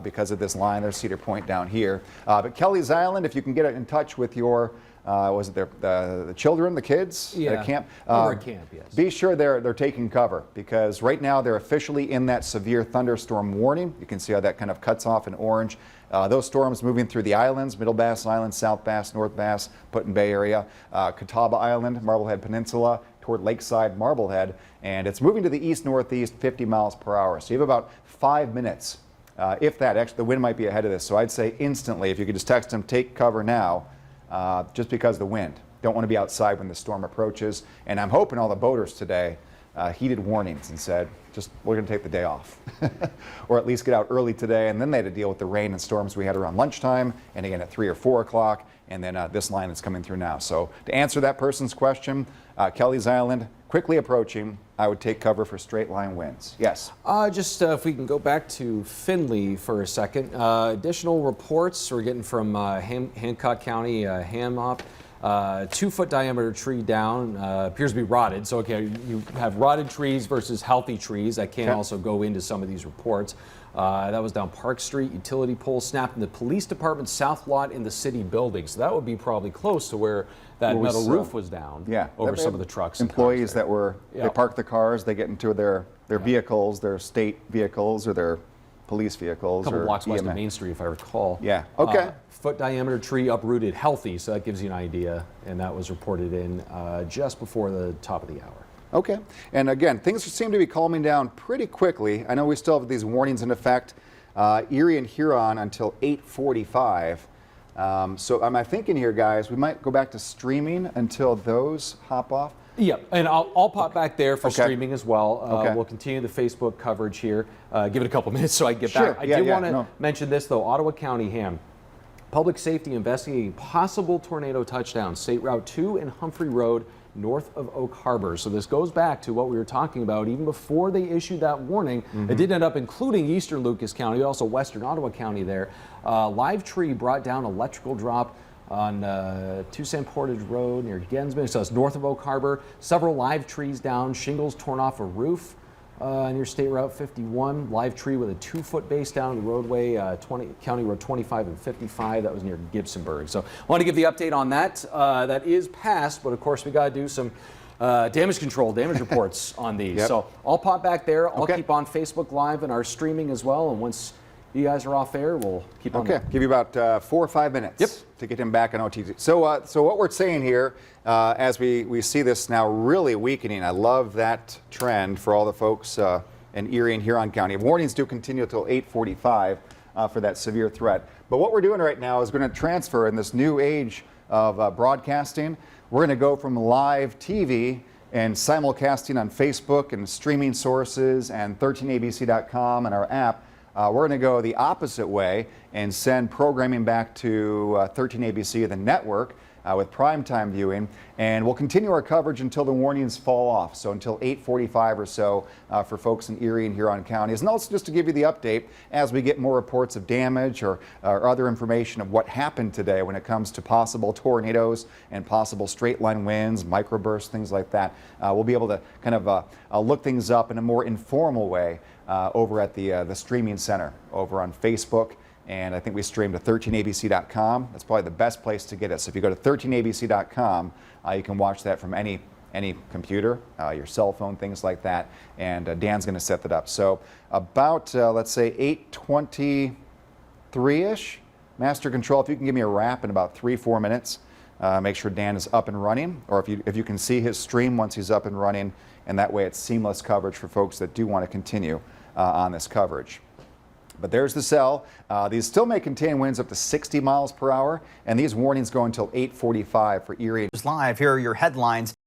because of this line. There's Cedar Point down here. But Kelly's Island, if you can get in touch with your was it the children, the kids at camp? Over at camp, yes. Be sure they're taking cover, because right now they're officially in that severe thunderstorm warning. You can see how that kind of cuts off in orange. Those storms moving through the islands, Middle Bass Island, South Bass, North Bass, Put-in Bay area, Catawba Island, Marblehead Peninsula, toward Lakeside Marblehead, and it's moving to the east-northeast 50 miles per hour. So you have about 5 minutes, if that. Actually, the wind might be ahead of this, so I'd say instantly, if you could just text them, take cover now. Just because of the wind. Don't want to be outside when the storm approaches. And I'm hoping all the boaters today heeded warnings and said, we're going to take the day off. Or at least get out early today. And then they had to deal with the rain and storms we had around lunchtime, and again at 3 or 4 o'clock, and then this line that's coming through now. So to answer that person's question, Kelly's Island, quickly approaching. I would take cover for straight line winds. Yes? Just if we can go back to Findlay for a second. Additional reports we're getting from Hancock County, Hamop. 2-foot diameter tree down, appears to be rotted. So, okay, you have rotted trees versus healthy trees. That can also go into some of these reports. That was down Park Street. Utility pole snapped in the police department south lot in the city building. So that would be probably close to where that metal roof was down. Yeah, over some of the trucks. Employees that were, they park the cars, they get into their vehicles, their state vehicles or their police vehicles. A couple blocks west EMA. of Main Street, if I recall. Yeah. Okay. Foot diameter tree uprooted, healthy. So that gives you an idea. And that was reported in just before the top of the hour. Okay. And again, things seem to be calming down pretty quickly. I know we still have these warnings in effect, Erie and Huron until 8:45. So am I thinking here, guys, we might go back to streaming until those hop off? Yeah, and I'll pop back there for streaming as well. We'll continue the Facebook coverage here. Give it a couple minutes so I get back. I do want to mention this, though. Ottawa County HAM. Public Safety investigating possible tornado touchdown. State Route 2 and Humphrey Road north of Oak Harbor. So this goes back to what we were talking about even before they issued that warning. It did end up including eastern Lucas County, also western Ottawa County there. Live tree brought down electrical drop on Toussaint Portage Road near Gensman, so it's north of Oak Harbor. Several live trees down, shingles torn off a roof near State Route 51. Live tree with a 2-foot base down the roadway, County Road 25 and 55. That was near Gibsonburg. So I want to give the update on that. That is passed, but of course we got to do some damage control, damage reports on these. So I'll pop back there. I'll keep on Facebook Live and our streaming as well. And once you guys are off air, we'll keep on. Okay, give you about 4 or 5 minutes to get him back on OTT. So what we're saying here, as we see this now really weakening, I love that trend for all the folks in Erie and Huron County. Warnings do continue until 8:45 for that severe threat. But what we're doing right now is going to transfer in this new age of broadcasting. We're going to go from live TV and simulcasting on Facebook and streaming sources and 13abc.com and our app. We're going to go the opposite way and send programming back to 13ABC, the network, with primetime viewing, and we'll continue our coverage until the warnings fall off, so until 8:45 or so for folks in Erie and Huron counties. And also just to give you the update as we get more reports of damage or other information of what happened today when it comes to possible tornadoes and possible straight line winds, microbursts, things like that. We'll be able to kind of look things up in a more informal way over at the streaming center over on Facebook. And I think we stream to 13abc.com. That's probably the best place to get us. If you go to 13abc.com, you can watch that from any computer, your cell phone, things like that. And Dan's going to set that up. So about, let's say, 8:23-ish, Master Control, if you can give me a wrap in about 3-4 minutes, make sure Dan is up and running. Or if you can see his stream once he's up and running, and that way it's seamless coverage for folks that do want to continue on this coverage. But there's the cell. These still may contain winds up to 60 miles per hour, and these warnings go until 8:45 for Erie. Live, here are your headlines.